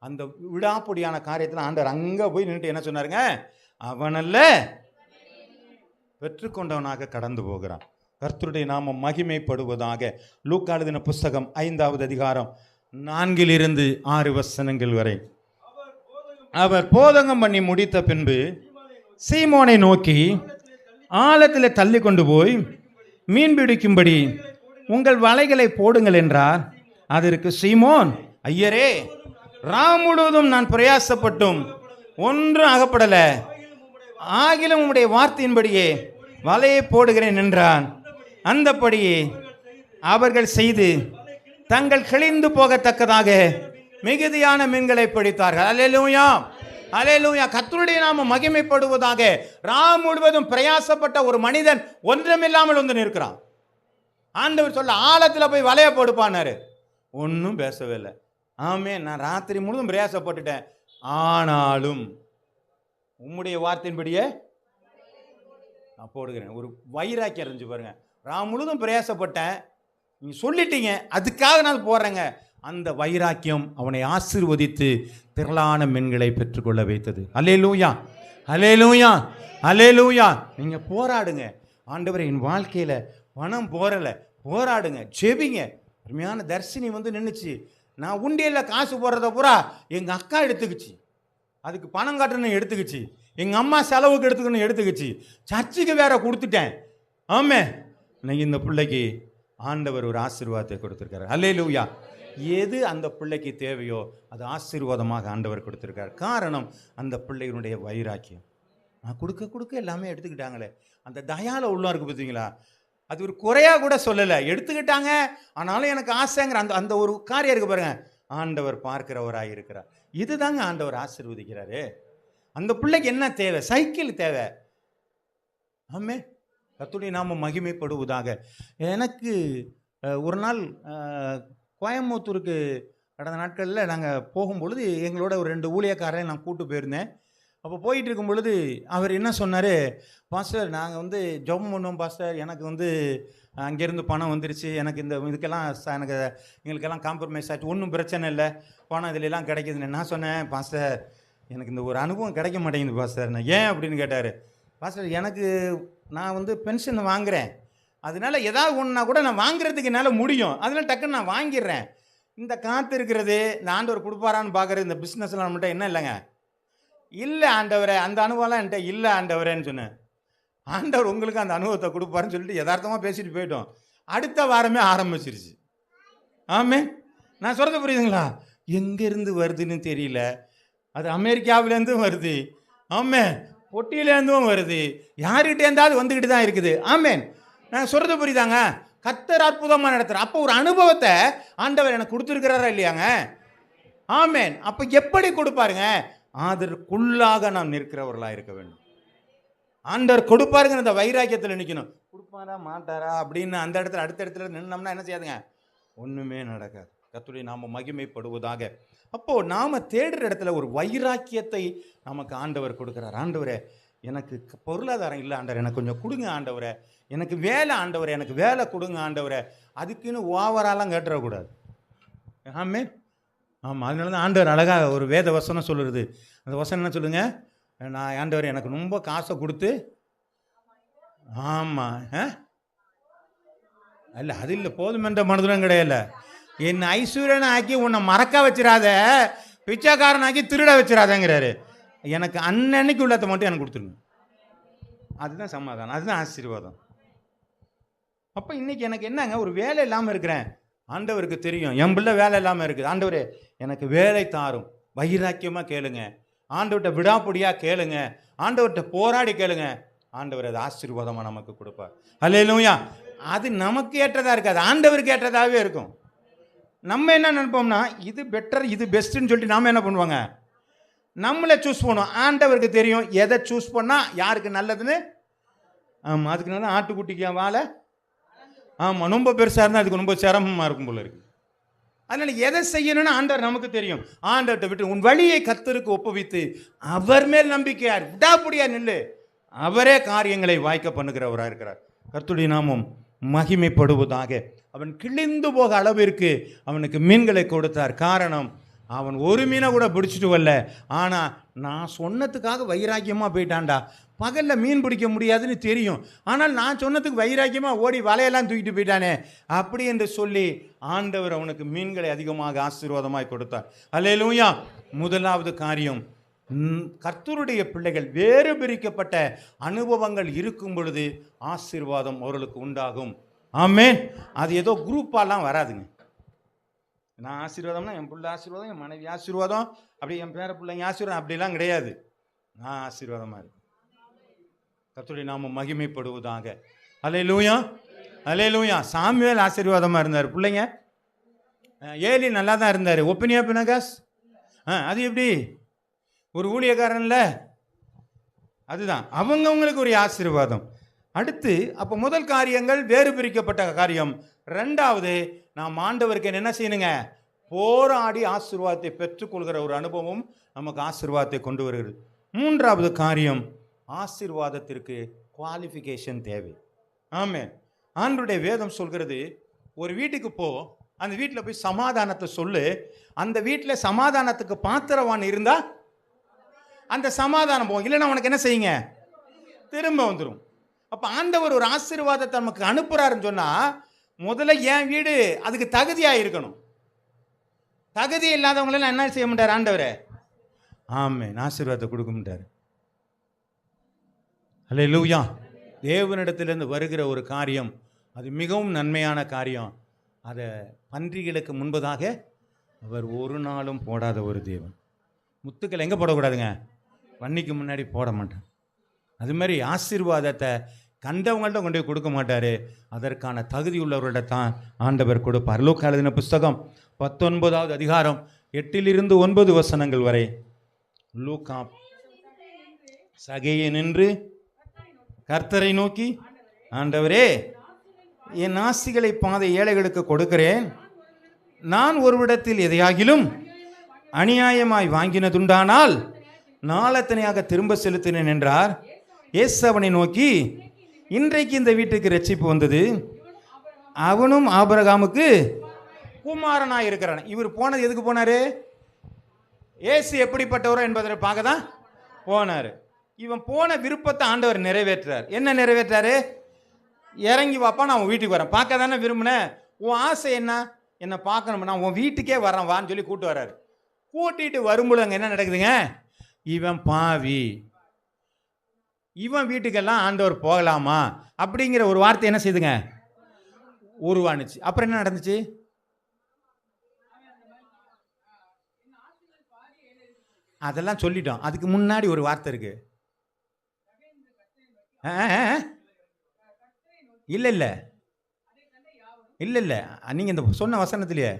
அந்த விடாப்பொடியான காரியத்தில் ஆண்டவர் அங்கே போய் நின்றுட்டு என்ன சொன்னாருங்க? அவனல்ல பெற்றுக்கொண்டவனாக கடந்து போகிறான். கர்த்தருடைய நாமம் மகிமைப்படுவதாக. லூக்கா எழுதின புஸ்தகம் 5வது அதிகாரம் 4-6 வசனங்கள் வரை. அவர் போதகம் பண்ணி முடித்த பின்பு சீமோனை நோக்கி, ஆழத்தில் தள்ளி கொண்டு போய் மீன் பிடிக்கும்படி உங்கள் வலைகளை போடுங்கள் என்றார். அதற்கு சீமோன், ஐயரே, ராம் முழுவதும் நான் பிரயாசப்பட்டும் ஒன்றும் அகப்படலை, ஆகிலும் உம்முடைய வார்த்தையின்படியே வலையை போடுகிறேன் என்றான். அந்தபடியே அவர்கள் செய்து தங்கள் கிழிந்து போகத்தக்கதாக மிகுதியான மீன்களை பிடித்தார்கள். அல்லேலூயா, அல்லேலூயா. கர்த்தருடைய நாமம் மகிமைப்படுவதாக. ராம் முழுவதும் பிரயாசப்பட்ட ஒரு மனிதன் ஒன்றுமில்லாமல் வந்து நிற்கிறான். ஆண்டவர் சொல்ல, ஆழத்தில் போய் வலைய போடுப்பானாரு. ஒன்றும் பேசவே இல்லை. ஆமே, நான் ராத்திரி முழுதும் பிரயாசப்பட்டுட்டேன், ஆனாலும் உம்முடைய வார்த்தையின்படியே நான் போடுகிறேன். ஒரு வைராக்கியம் அறிஞ்சு பாருங்க. ராம் முழுதும் பிரயாசப்பட்டேன், நீ சொல்லிட்டீங்க, அதுக்காக நான் போடுறேங்க. அந்த வைராக்கியம் அவனை ஆசீர்வதித்து திரளான மீன்களை பெற்றுக்கொள்ள வைத்தது. அல்லேலூயா, அல்லேலூயா, அல்லேலூயா. நீங்கள் போராடுங்க. ஆண்டவரே, என் வாழ்க்கையில் பணம் போறலை, போராடுங்க, ஜெபிங்க. அருமையான தர்ஷினி வந்து நின்றுச்சு. நான் உண்டியலில் காசு போடுறத பூரா எங்கள் அக்கா எடுத்துக்கிச்சு, அதுக்கு பணம் கட்டணும் எடுத்துக்கிச்சு, எங்கள் அம்மா செலவுக்கு எடுத்துக்கணும் எடுத்துக்கிச்சு, சர்ச்சுக்கு வேற கொடுத்துட்டேன். ஆமே, இன்னைக்கு இந்த பிள்ளைக்கு ஆண்டவர் ஒரு ஆசீர்வாதத்தை கொடுத்துருக்காரு. அல்லேலூயா. எது அந்த பிள்ளைக்கு தேவையோ அது ஆசீர்வாதமாக ஆண்டவர் கொடுத்துருக்காரு. காரணம் அந்த பிள்ளைகளுடைய வைராக்கியம். நான் கொடுக்க கொடுக்க எல்லாமே எடுத்துக்கிட்டாங்களே, அந்த தயால உள்ள இருக்கு பார்த்தீங்களா, அது ஒரு குறையாக கூட சொல்லலை, எடுத்துக்கிட்டாங்க. ஆனாலும் எனக்கு ஆசைங்கிற அந்த அந்த ஒரு காரியம் இருக்கு பாருங்க. ஆண்டவர் பார்க்கிறவராக இருக்கிறார். இதுதாங்க ஆண்டவர் ஆசீர்வதிக்கிறாரு. அந்த பிள்ளைக்கு என்ன தேவை? சைக்கிள் தேவை. ஆமே, கர்த்தருடைய நாமம் மகிமைப்படுவதாக. எனக்கு ஒரு நாள் கோயம்புத்தூருக்கு கடந்த நாட்களில் நாங்கள் போகும்பொழுது எங்களோட ஒரு 2 ஊழியக்காரரை நான் கூட்டு போயிருந்தேன். அப்போ போயிட்டு இருக்கும் பொழுது அவர் என்ன சொன்னார், பாஸ்டர் நாங்கள் வந்து ஜெபம் பண்ணுவோம் பாஸ்டர், எனக்கு வந்து அங்கேருந்து பணம் வந்துருச்சு, எனக்கு இந்த இதுக்கெல்லாம் எனக்கு எங்களுக்கெல்லாம் காம்ப்ரமைஸ் ஆச்சு, ஒன்றும் பிரச்சனை இல்லை, பணம் இதிலெல்லாம் கிடைக்குதுன்னு. நான் சொன்னேன், பாஸ்டர் எனக்கு இந்த ஒரு அனுபவம் கிடைக்க மாட்டேங்குது பாஸ்டர். நான் ஏன் அப்படின்னு கேட்டார். பாஸ்டர் எனக்கு நான் வந்து பென்ஷன் வாங்குகிறேன், அதனால ஏதாவது ஒன்றுனா கூட நான் வாங்குறதுக்கு என்னால் முடியும், அதனால டக்குன்னு நான் வாங்கிடுறேன். இந்த காற்று இருக்கிறது, இந்த ஆண்டவர் கொடுப்பாரான்னு பார்க்குறது, இந்த பிஸ்னஸ்லாம் நம்மகிட்ட என்ன இல்லைங்க. இல்லை ஆண்டவரே, அந்த அனுபவம்லாம் என்கிட்ட இல்லை ஆண்டவரேன்னு சொன்னேன். ஆண்டவர் உங்களுக்கு அந்த அனுபவத்தை கொடுப்பாருன்னு சொல்லிட்டு யதார்த்தமாக பேசிட்டு போயிட்டோம். அடுத்த வாரமே ஆரம்பிச்சிருச்சு. ஆமே, நான் சொல்றது புரியுதுங்களா? எங்கேருந்து வருதுன்னு தெரியல. அது அமெரிக்காவிலேருந்தும் வருது, ஆமே, பொட்டியிலேருந்தும் வருது, யாருக்கிட்டே இருந்தாலும் வந்துக்கிட்டு தான் இருக்குது. ஆமேன், நான் சொல்றது புரியுதாங்க? கர்த்தர் அற்புதமாக நடத்துகிறார். அப்போ ஒரு அனுபவத்தை ஆண்டவர் எனக்கு கொடுத்துருக்கிறாரா இல்லையாங்க? ஆமேன். அப்போ எப்படி கொடுப்பாருங்க? அதற்குள்ளாக நாம் நிற்கிறவர்களாக இருக்க வேண்டும். ஆண்டவர் கொடுப்பாருங்கிற அந்த வைராக்கியத்தில் நிற்கணும். கொடுப்பாரா மாட்டாரா அப்படின்னு அந்த இடத்துல அடுத்த இடத்துல நின்னோம்னா என்ன செய்யாதுங்க? ஒன்றுமே நடக்காது. கர்த்தருடைய நாம மகிமைப்படுவதாக. அப்போது நாம் தேடுற இடத்துல ஒரு வைராக்கியத்தை நமக்கு ஆண்டவர் கொடுக்குறார். ஆண்டவரே, எனக்கு பொருளாதாரம் இல்லை ஆண்டவர், எனக்கு கொஞ்சம் கொடுங்க ஆண்டவரே. எனக்கு வேலை ஆண்டவரே, எனக்கு வேலை கொடுங்க ஆண்டவரே. அதுக்குன்னு ஓவராலாம் கேட்டுறக்கூடாது. ஆமே, ஆமாம். அதனால தான் ஆண்டவர் அழகாக ஒரு வேத வசனம் சொல்லுறது. அந்த வசனம் என்ன சொல்லுங்க? நான் ஆண்டவர் எனக்கு ரொம்ப காசை கொடுத்து, ஆமாம், இல்லை அது இல்லை, போதுமென்ற மனதுடன் கிடையாது. என் ஐஸ்வர்யனை ஆக்கி உன்னை மறக்க வச்சிடாத, பிச்சைக்காரன் ஆக்கி திருட வச்சிடாதங்கிறாரு. எனக்கு அன்னன்னைக்கு உள்ளத்தை மட்டும் எனக்கு கொடுத்துருங்க. அதுதான் சமாதானம், அதுதான் ஆசீர்வாதம். அப்போ இன்னைக்கு எனக்கு என்னங்க, ஒரு வேலை இல்லாமல் இருக்கிறேன். ஆண்டவருக்கு தெரியும் என் பிள்ளை வேலை இல்லாமல் இருக்குது. ஆண்டவரே, எனக்கு வேலை தாரும். வைராக்கியமாக கேளுங்க, ஆண்டவர்கிட்ட விடாப்படியாக கேளுங்க, ஆண்டவர்கிட்ட போராடி கேளுங்க. ஆண்டவர் அது ஆசீர்வாதமாக நமக்கு கொடுப்பார். அல்லேலூயா. அது நமக்கு ஏற்றதாக இருக்காது, ஆண்டவருக்கு ஏற்றதாகவே இருக்கும். நம்ம என்ன நினைப்போம்னா, இது பெட்டர், இது பெஸ்ட்டுன்னு சொல்லிட்டு நாம் என்ன பண்ணுவாங்க? நம்மளை சூஸ் பண்ணுவோம். ஆண்டவருக்கு தெரியும் எதை சூஸ் பண்ணால் யாருக்கு நல்லதுன்னு. ஆமாம், அதுக்கு நல்லா ஆட்டுக்குட்டிக்கு வாழை. ஆமாம், ரொம்ப பெருசாக இருந்தால் அதுக்கு ரொம்ப சிரமமாக இருக்கும் போல இருக்குது. அதனால் எதை செய்யணும்னு ஆண்டவர் நமக்கு தெரியும். ஆண்டவர்கிட்ட விட்டு உன் வழியை கர்த்தருக்கு ஒப்புவித்து அவர் மேல் நம்பிக்கையார், விடாப்படியா நில்லு. அவரே காரியங்களை வாய்க்க பண்ணுகிறவராக இருக்கிறார். கர்த்தருடைய நாமம் மகிமைப்படுவதாக. அவன் கிழிந்து போக அளவிற்கு அவனுக்கு மீன்களை கொடுத்தார். காரணம், அவன் ஒரு மீனை கூட பிடிச்சிட்டு வரல. ஆனால் நான் சொன்னதுக்காக வைராக்கியமாக போயிட்டான்டா. பகலில் மீன் பிடிக்க முடியாதுன்னு தெரியும், ஆனால் நான் சொன்னதுக்கு வைராக்கியமாக ஓடி வலையெல்லாம் தூக்கிட்டு போயிட்டானே அப்படி என்று சொல்லி ஆண்டவர் அவனுக்கு மீன்களை அதிகமாக ஆசீர்வாதமாய் கொடுத்தார். அல்லேலூயா. முதலாவது காரியம், கர்த்தருடைய பிள்ளைகள் வேறு பிரிக்கப்பட்ட அனுபவங்கள் இருக்கும் பொழுது ஆசீர்வாதம் அவர்களுக்கு உண்டாகும். ஆமென். அது ஏதோ குரூப்பாலாம் வராதுங்க. நான் ஆசீர்வாதம்னா என் பிள்ளை ஆசீர்வாதம், என் மனைவி ஆசீர்வாதம், அப்படி என் பேர பிள்ளைங்க ஆசீர்வாதம் அப்படிலாம் கிடையாது. நான் ஆசீர்வாதமாக இருக்கு. கர்த்தருடைய நாமம் மகிமைப்படுவதாக. அல்லேலூயா, அல்லேலூயா. சாமுவேல் ஆசீர்வாதமாக இருந்தார், பிள்ளைங்க. ஏலி நல்லா தான் இருந்தார். ஒப்பினியா பினகாஸ், அது எப்படி ஒரு ஊழியக்காரன்ல, அதுதான் அவங்கவுங்களுக்கு ஒரு ஆசீர்வாதம். அடுத்து அப்போ முதல் காரியங்கள் வேறு பிரிக்கப்பட்ட காரியம். ரெண்டாவது, நாம் ஆண்டவருக்கு என்ன செய்யணுங்க? போராடி ஆசீர்வாதத்தை பெற்றுக்கொள்கிற ஒரு அனுபவம் நமக்கு ஆசீர்வாதத்தை கொண்டு வருகிறது. மூன்றாவது காரியம், ஆசீர்வாதத்திற்கு குவாலிஃபிகேஷன் தேவை. ஆமென். ஆண்டவருடைய வேதம் சொல்கிறது, ஒரு வீட்டுக்கு போ, அந்த வீட்டில் போய் சமாதானத்தை சொல்லு. அந்த வீட்டில் சமாதானத்துக்கு பாத்திரவான் இருந்தால் அந்த சமாதானம் போகும், இல்லைன்னா உனக்கு என்ன செய்யுங்க? திரும்ப வந்துடும். அப்போ ஆண்டவர் ஒரு ஆசீர்வாதத்தை நமக்கு அனுப்புகிறாருன்னு சொன்னால் முதல்ல என் வீடு அதுக்கு தகுதியாக இருக்கணும். தகுதி இல்லாதவங்களெல்லாம் என்ன செய்ய மாட்டார் ஆண்டவர்? ஆமென், ஆசீர்வாதத்தை கொடுக்க மாட்டார். அல்லேலூயா. தேவனிடத்திலிருந்து வருகிற ஒரு காரியம் அது மிகவும் நன்மையான காரியம். அதை பன்றிகளுக்கு முன்பதாக அவர் ஒரு நாளும் போடாத ஒரு தேவன். முத்துக்கள் எங்கே போடக்கூடாதுங்க? வன்னிக்கு முன்னாடி போட மாட்டார். அது மாதிரி ஆசீர்வாதத்தை கண்டவங்கள்ட்ட கொண்டு போய் கொடுக்க மாட்டார், அதற்கான தகுதி உள்ளவர்கள்ட்ட தான் ஆண்டவர் கொடுப்பார். லூக்கா எழுதின புஸ்தகம் 19வது அதிகாரம் 8 வசனங்கள் வரை. லூக்கா. சகையை நின்று கர்த்தரை நோக்கி, ஆண்டவரே, என் ஆசிகளை பாதை ஏழைகளுக்கு கொடுக்கிறேன். நான் ஒருவிடத்தில் எதையாகிலும் அநியாயமாய் வாங்கினதுண்டானால் நாளத்தனையாக திரும்ப செலுத்தினேன் என்றார். இயேசு அவனை நோக்கி, இன்றைக்கு இந்த வீட்டுக்கு ரட்சிப்பு வந்தது, அவனும் ஆபிரகாமுக்கு குமாரனாய் இருக்கிறான். இவர் போனது எதுக்கு போனாரு? இயேசு எப்படிப்பட்டவரோ என்பதை பார்க்க தான் போனார். இவன் போன விருப்பத்தை ஆண்டவர் நிறைவேற்றார். என்ன நிறைவேற்றாரு? இறங்கி வாப்பா, நான் உன் வீட்டுக்கு வரேன். பார்க்க தானே விரும்பினேன், உன் ஆசை என்ன? என்னை பார்க்கணும், நான் உன் வீட்டுக்கே வரேன் வான்னு சொல்லி கூப்பிட்டு வர்றாரு. கூட்டிகிட்டு வரும்போது அங்கே என்ன நடக்குதுங்க? இவன் பாவி, இவன் வீட்டுக்கெல்லாம் ஆண்டவர் போகலாமா அப்படிங்கிற ஒரு வார்த்தை என்ன செய்துங்க, உருவானுச்சு. அப்புறம் என்ன நடந்துச்சு? அதெல்லாம் சொல்லிட்டோம். அதுக்கு முன்னாடி ஒரு வார்த்தை இருக்கு. இல்ல இல்ல இல்ல இல்ல நீங்க இந்த சொன்ன வசனத்திலேயே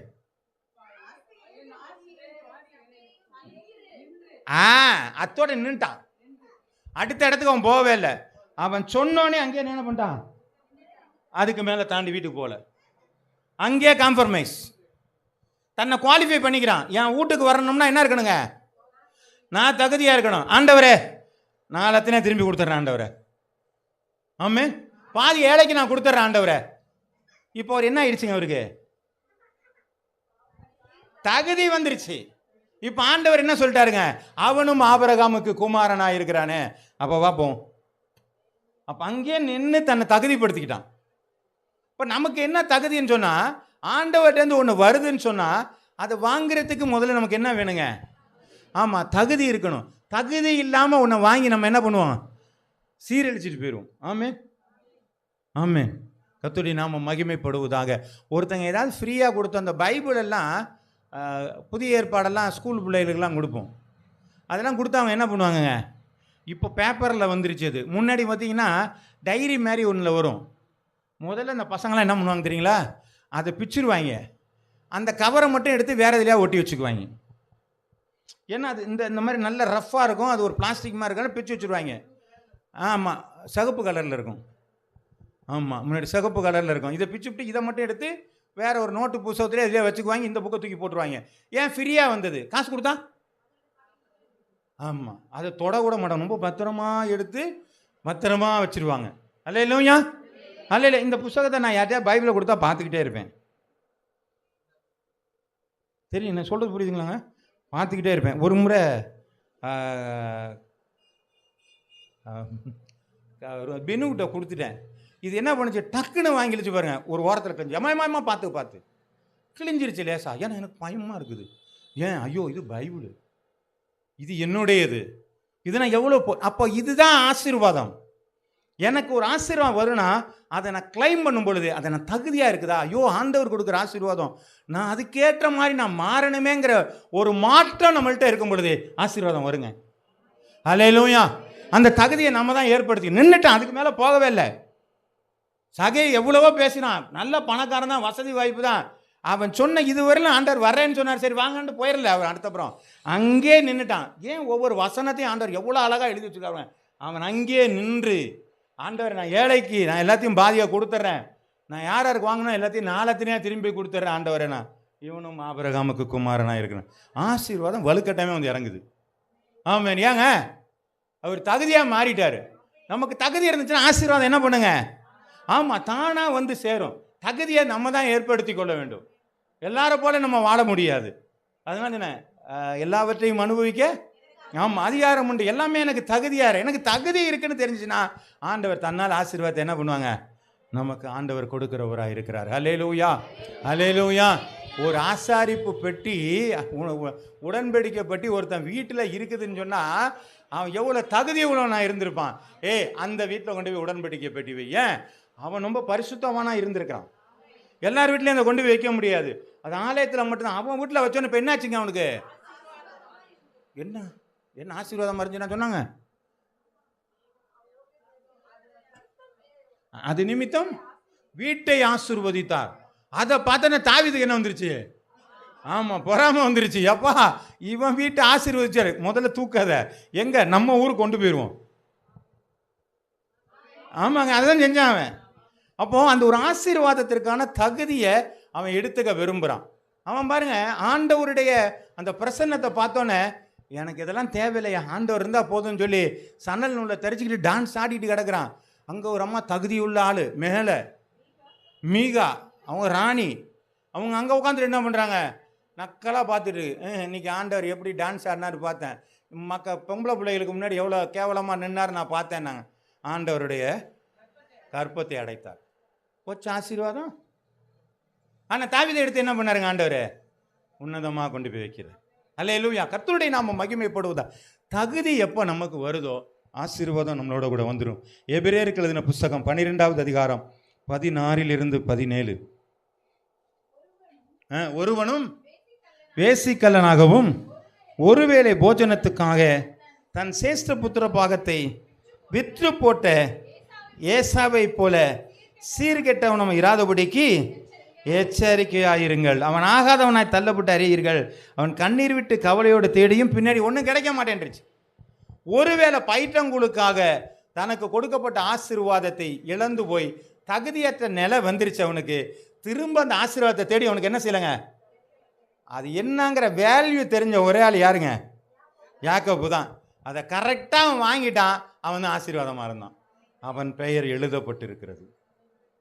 அத்தோட நின்ட்டான். அடுத்த இடத்துக்கு அவன் போகவே இல்லை. அவன் சொன்னோன்னே அங்கே என்ன பண்ணிட்டான், அதுக்கு மேலே தாண்டி வீட்டுக்கு போகல. அங்கே காம்ப்ரமைஸ், தன்னை குவாலிஃபை பண்ணிக்கிறான். என் வீட்டுக்கு வரணும்னா என்ன இருக்கணுங்க, நான் தகுதியாக இருக்கணும். ஆண்டவரே நான் எல்லாத்தினே திரும்பி கொடுத்துட்றேன் ஆண்டவரே. ஆமே, பாதி ஏழைக்கு நான் கொடுத்துட்றேன் ஆண்டவரே. இப்போ அவர் என்ன ஆயிடுச்சுங்க, அவருக்கு தகுதி வந்துருச்சு. இப்போ ஆண்டவர் என்ன சொல்லிட்டாருங்க, அவனும் ஆபிரகாமுக்கு குமாரனா இருக்கிறானே. அப்போ பார்ப்போம். அப்போ அங்கேயே நின்று தன்னை தகுதிப்படுத்திக்கிட்டான். இப்போ நமக்கு என்ன தகுதின்னு சொன்னால், ஆண்டவர்கிட்டேருந்து ஒன்று வருதுன்னு சொன்னால் அதை வாங்குறதுக்கு முதல்ல நமக்கு என்ன வேணுங்க, ஆமாம் தகுதி இருக்கணும். தகுதி இல்லாமல் ஒன்றை வாங்கி நம்ம என்ன பண்ணுவோம், சீரழிச்சிட்டு போயிடுவோம். ஆமே ஆமே, கர்த்தருடைய நாமம் மகிமைப்படுவதாக. ஒருத்தங்க ஏதாவது ஃப்ரீயாக கொடுத்தோம். அந்த பைபிள் எல்லாம் புதிய ஏற்பாடெல்லாம் ஸ்கூல் பிள்ளைகளுக்கெல்லாம் கொடுப்போம். அதெல்லாம் கொடுத்து அவங்க என்ன பண்ணுவாங்கங்க, இப்போ பேப்பரில் வந்துருச்சு. அது முன்னாடி பார்த்தீங்கன்னா டைரி மாதிரி ஒன்றில் வரும். முதல்ல அந்த பசங்களாம் என்ன பண்ணுவாங்க தெரியுங்களா, அதை பிச்சிருவாங்க. அந்த கவரை மட்டும் எடுத்து வேறு எதுலையா ஒட்டி வச்சுக்குவாங்க. ஏன்னா அது இந்த மாதிரி நல்ல ரஃப்பாக இருக்கும். அது ஒரு பிளாஸ்டிக் மாதிரி இருக்கும், பிச்சு வச்சுருவாங்க. ஆமாம், சிகப்பு கலரில் இருக்கும். ஆமாம், முன்னாடி சிகப்பு கலரில் இருக்கும். இதை பிச்சுவிட்டு இதை மட்டும் எடுத்து வேறு ஒரு நோட்டு புத்தகத்திலே இதிலே வச்சுக்குவாங்க. இந்த புக்கை தூக்கி போட்டுருவாங்க. ஏன், ஃப்ரீயாக வந்தது, காசு கொடுத்தா. ஆமாம், அதை தொட கூட மாட்டோம். ரொம்ப பத்திரமா எடுத்து பத்திரமா வச்சுருவாங்க. அல்ல இல்லையா, அல்ல இல்லை. இந்த புத்தகத்தை நான் யார்ட்டையா பைபிளை கொடுத்தா பார்த்துக்கிட்டே இருப்பேன். தெரியும் என்ன சொல்கிறது, புரியுதுங்களாங்க? பார்த்துக்கிட்டே இருப்பேன். ஒரு முறை பெண்ணுக்கிட்ட கொடுத்துட்டேன். இது என்ன பண்ணுச்சு, டக்குன்னு வாங்கிடுச்சு பாருங்க. ஒரு ஓரத்தில் கிழிஞ்சு அம்மா பார்த்து கிழிஞ்சிருச்சு லேசா. ஏன்னா எனக்கு பயமாக இருக்குது. ஏன், ஐயோ இது பைபிள், இது என்னுடையது, இது நான் எவ்வளோ அப்போ இதுதான் ஆசீர்வாதம். எனக்கு ஒரு ஆசீர்வாதம் வரும்னா அதை நான் கிளைம் பண்ணும் பொழுது அதை நான் தகுதியாக இருக்குதா, ஐயோ ஆண்டவர் கொடுக்குற ஆசீர்வாதம், நான் அதுக்கேற்ற மாதிரி நான் மாறணுமேங்கிற ஒரு மாற்றம் நம்மள்கிட்ட இருக்கும் பொழுது ஆசீர்வாதம் வருங்க. அல்லேலூயா. அந்த தகுதியை நம்ம தான் ஏற்படுத்தி நின்றுட்டான். அதுக்கு மேலே போகவே இல்லை. சகை எவ்வளவோ பேசினான், நல்ல பணக்காரன் தான், வசதி வாய்ப்பு தான். அவன் சொன்ன இதுவரையிலும் ஆண்டவர் வர்றேன்னு சொன்னார், சரி வாங்கன்னு போயிடல. அவர் அடுத்தப்புறம் அங்கே நின்றுட்டான். ஏன், ஒவ்வொரு வசனத்தையும் ஆண்டவர் எவ்வளோ அழகாக எழுதி வச்சுருக்காங்க. அவன் அங்கேயே நின்று, ஆண்டவர் நான் ஏழைக்கு நான் எல்லாத்தையும் பாதியாக கொடுத்துட்றேன், நான் யாருக்கு வாங்கினோம் எல்லாத்தையும் நாளத்தினே திரும்பி கொடுத்துட்றேன் ஆண்டவரே, நான் இவனும் ஆபிரகாமுக்கு குமாரனாக இருக்கிறேன். ஆசீர்வாதம் வலுக்கட்டாயமே வந்து இறங்குது. ஆமாம், ஏங்க அவர் தகுதியாக மாறிட்டார். நமக்கு தகுதி இருந்துச்சுன்னா ஆசீர்வாதம் என்ன பண்ணுங்க, ஆமாம் தானாக வந்து சேரும். தகுதியை நம்ம தான் ஏற்படுத்தி கொள்ள வேண்டும். எல்லாரும் போல நம்ம வாழ முடியாது. அதனால என்ன, எல்லாவற்றையும் அனுபவிக்க ஆமாம் அதிகாரம் உண்டு. எல்லாமே எனக்கு தகுதியாக, எனக்கு தகுதி இருக்குன்னு தெரிஞ்சுன்னா ஆண்டவர் தன்னால் ஆசீர்வாதத்தை என்ன பண்ணுவாங்க, நமக்கு ஆண்டவர் கொடுக்கிறவராக இருக்கிறார். அல்லேலூயா, அல்லேலூயா. ஒரு ஆசாரிப்பு பெட்டி, உடன்படிக்கை பெட்டி ஒருத்தன் வீட்டில் இருக்குதுன்னு சொன்னால் அவன் எவ்வளோ தகுதி உள்ளவனா இருந்திருப்பான். அந்த வீட்டில் கொண்டு போய் உடன்படிக்கை பெட்டி வை. ஏன், அவன் ரொம்ப பரிசுத்தவானா இருந்திருக்கிறான். எல்லார் வீட்லையும் அதை கொண்டு போய் வைக்க முடியாது. அது ஆலயத்தில் மட்டும்தான். அவன் வீட்டில் வச்சோன்னு இப்போ என்னாச்சுங்க, அவனுக்கு என்ன ஆசீர்வாதம் மறைஞ்சுன்னா சொன்னாங்க. அது நிமித்தம் வீட்டை ஆசீர்வதித்தார். அதை பார்த்தோன்னா தாவீதுக்கு என்ன வந்துருச்சு, ஆமாம் பொறாமை வந்துருச்சு. அப்பா இவன் வீட்டை ஆசீர்வதிச்சாரு, முதல்ல தூக்காத, எங்க நம்ம ஊருக்கு கொண்டு போயிடுவோம். ஆமாங்க, அதுதான் செஞ்சான் அவன். அப்போ அந்த ஒரு ஆசீர்வாதத்திற்கான தகுதியை அவன் எடுத்துக்க விரும்புகிறான். அவன் பாருங்க, ஆண்டவருடைய அந்த பிரசன்னத்தை பார்த்தோன்னே எனக்கு இதெல்லாம் தேவையில்லையா, ஆண்டவர் இருந்தால் போதும்னு சொல்லி சணல் நூலை தரிச்சுக்கிட்டு டான்ஸ் ஆடிட்டு கிடக்குறான். அங்கே ஒரு அம்மா தகுதியுள்ள ஆள் மேலே, மீகா அவங்க ராணி, அவங்க அங்கே உட்காந்துட்டு என்ன பண்ணுறாங்க, நக்கலாக பார்த்துட்டு இன்னைக்கு ஆண்டவர் எப்படி டான்ஸ் ஆடினார் பார்த்தேன். பொம்பளை பிள்ளைகளுக்கு முன்னாடி எவ்வளோ கேவலமாக நின்னார் நான் பார்த்தேன். நாங்கள் ஆண்டவருடைய கற்பத்தை அடைத்தார். போச்சு ஆசீர்வாதம். ஆனால் தாவீதை எடுத்து என்ன பண்ணாருங்க ஆண்டவர், உன்னதமாக கொண்டு போய் வைக்கிறார். அல்லேலூயா. கர்த்தருடைய நாம மகிமைப்படுவதா. தகுதி எப்போ நமக்கு வருதோ ஆசீர்வாதம் நம்மளோட கூட வந்துடும். எபிரேயருக்கு எழுதின புஸ்தகம் 12வது அதிகாரம் 16 - 17. ஒருவனும் வேசிக்கல்லனாகவும் ஒருவேளை போஜனத்துக்காக தன் சேஷ்ட புத்திர பாகத்தை விற்று போட்ட ஏசாவை போல சீர்கெட்டவனும் இராதபடிக்கு எச்சரிக்கையாயிருங்கள். அவன் ஆகாதவனாய் தள்ளப்பட்டு அறியீர்கள். அவன் கண்ணீர் விட்டு கவலையோடு தேடியும் பின்னாடி ஒன்றும் கிடைக்க மாட்டேன்ருச்சு. ஒருவேளை பயிற்றங்குழுக்காக தனக்கு கொடுக்கப்பட்ட ஆசீர்வாதத்தை இழந்து போய் தகுதியற்ற நிலை வந்துருச்சு அவனுக்கு. திரும்ப அந்த ஆசீர்வாதத்தை தேடி அவனுக்கு என்ன செய்யலைங்க, அது என்னங்கிற வேல்யூ தெரிஞ்ச ஒரே ஆள் யாருங்க? யாக்கோபு தான். அதை கரெக்டாக அவன் வாங்கிட்டான். அவன் தான் ஆசீர்வாதமாக இருந்தான். அவன் பெயர் எழுதப்பட்டிருக்கிறது.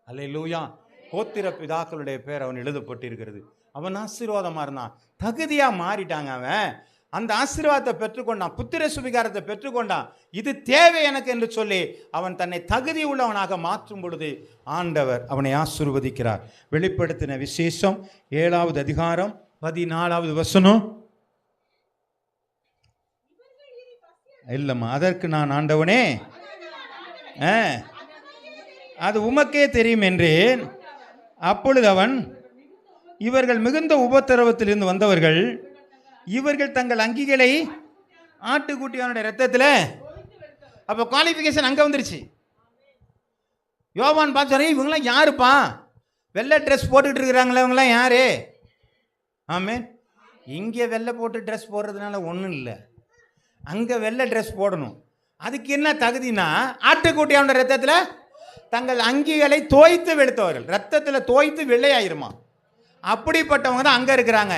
அல்லேலூயா. கோத்திர பிதாக்களுடைய பெயர் அவன் எழுதப்பட்டிருக்கிறது. அவன் ஆசீர்வாதமாக இருந்தான். தகுதியாக மாறிட்டாங்க. அவன் அந்த ஆசீர்வாதத்தை பெற்றுக்கொண்டான். புத்திர சுவிகாரத்தை பெற்றுக்கொண்டான். இது தேவை எனக்கு என்று சொல்லி அவன் தன்னை தகுதி உள்ளவனாக மாற்றும் பொழுது ஆண்டவர் அவனை ஆசீர்வதிக்கிறார். வெளிப்படுத்தின விசேஷம் 7வது அதிகாரம் 14வது வசனம். இல்லம்மா, அதற்கு நான் ஆண்டவனே அது உமக்கே தெரியும் என்றேன். அப்பொழுது அவன், இவர்கள் மிகுந்த உபத்திரவத்திலிருந்து வந்தவர்கள், இவர்கள் தங்கள் அங்கிகளை ஆட்டுக்குட்டியானுடைய ரத்தத்தில். அப்போ குவாலிஃபிகேஷன் அங்கே வந்துருச்சு. யோவான் பார்த்து, இவங்களாம் யாருப்பா? வெள்ளை ட்ரெஸ் போட்டுக்கிட்டு இருக்கிறாங்களே, இவங்களாம் யாரு? ஆமே. இங்கே வெள்ளை போட்டு ட்ரெஸ் போடுறதுனால ஒன்றும் இல்லை. அங்கே வெள்ளை ட்ரெஸ் போடணும். அதுக்கு என்ன தகுதினா, ஆட்டுக்குட்டியானுடைய ரத்தத்தில் தங்கள் அங்கிகளை தோய்த்து வெளுத்தவர்கள். ரத்தத்தில் தோய்த்து வெள்ளையாயிருமா. அப்படிப்பட்டவங்க தான் அங்கே இருக்கிறாங்க.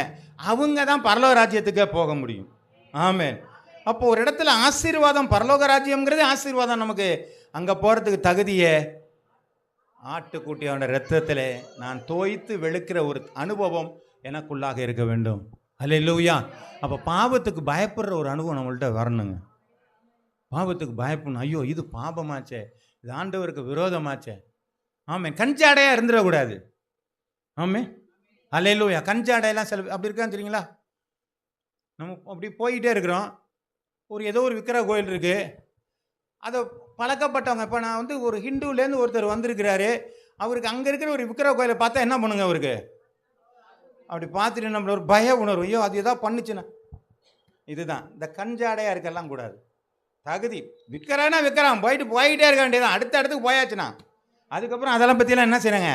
அவங்க தான் பரலோக ராஜ்யத்துக்கே போக முடியும். ஆமென். அப்போ ஒரு இடத்துல ஆசீர்வாதம், பரலோக ராஜ்யம்ங்கிறது ஆசீர்வாதம். நமக்கு அங்கே போகிறதுக்கு தகுதியை ஆட்டுக்குட்டியோட ரத்தத்தில் நான் தோய்த்து வெளுக்கிற ஒரு அனுபவம் எனக்குள்ளாக இருக்க வேண்டும். அல்லேலூயா. அப்போ பாவத்துக்கு பயப்படுற ஒரு அனுபவம் நம்மள்கிட்ட வரணுங்க. பாவத்துக்கு பயப்படணும். ஐயோ, இது பாபமாச்சே, இது ஆண்டவருக்கு விரோதமாச்சே. ஆமே. கஞ்சாடையாக இருந்துடக்கூடாது. ஆமே. அல்லேலூயா. கஞ்சாடையெல்லாம் சில அப்படி இருக்கான்னு தெரியுங்களா? நம்ம அப்படி போயிட்டே இருக்கிறோம். ஏதோ ஒரு விக்கிர கோயில் இருக்குது. அதை பழக்கப்பட்டவங்க, இப்போ நான் வந்து ஒரு ஹிந்துலேருந்து ஒருத்தர் வந்திருக்கிறாரு. அவருக்கு அங்கே இருக்கிற ஒரு விக்கிர கோயிலை பார்த்தா என்ன பண்ணுங்க, அவருக்கு அப்படி பார்த்துட்டு நம்மள ஒரு பய உணர்வு. ஐயோ, அது எதாவது பண்ணுச்சுன்னா. இதுதான் இந்த கஞ்சாடையாக இருக்கலாம் கூடாது. தகுதி விற்கிறானா விற்கிறான், போயிட்டே இருக்க வேண்டியதான். அடுத்த இடத்துக்கு போயாச்சுன்னா அதுக்கப்புறம் அதெல்லாம் பற்றிலாம் என்ன செய்யணுங்க?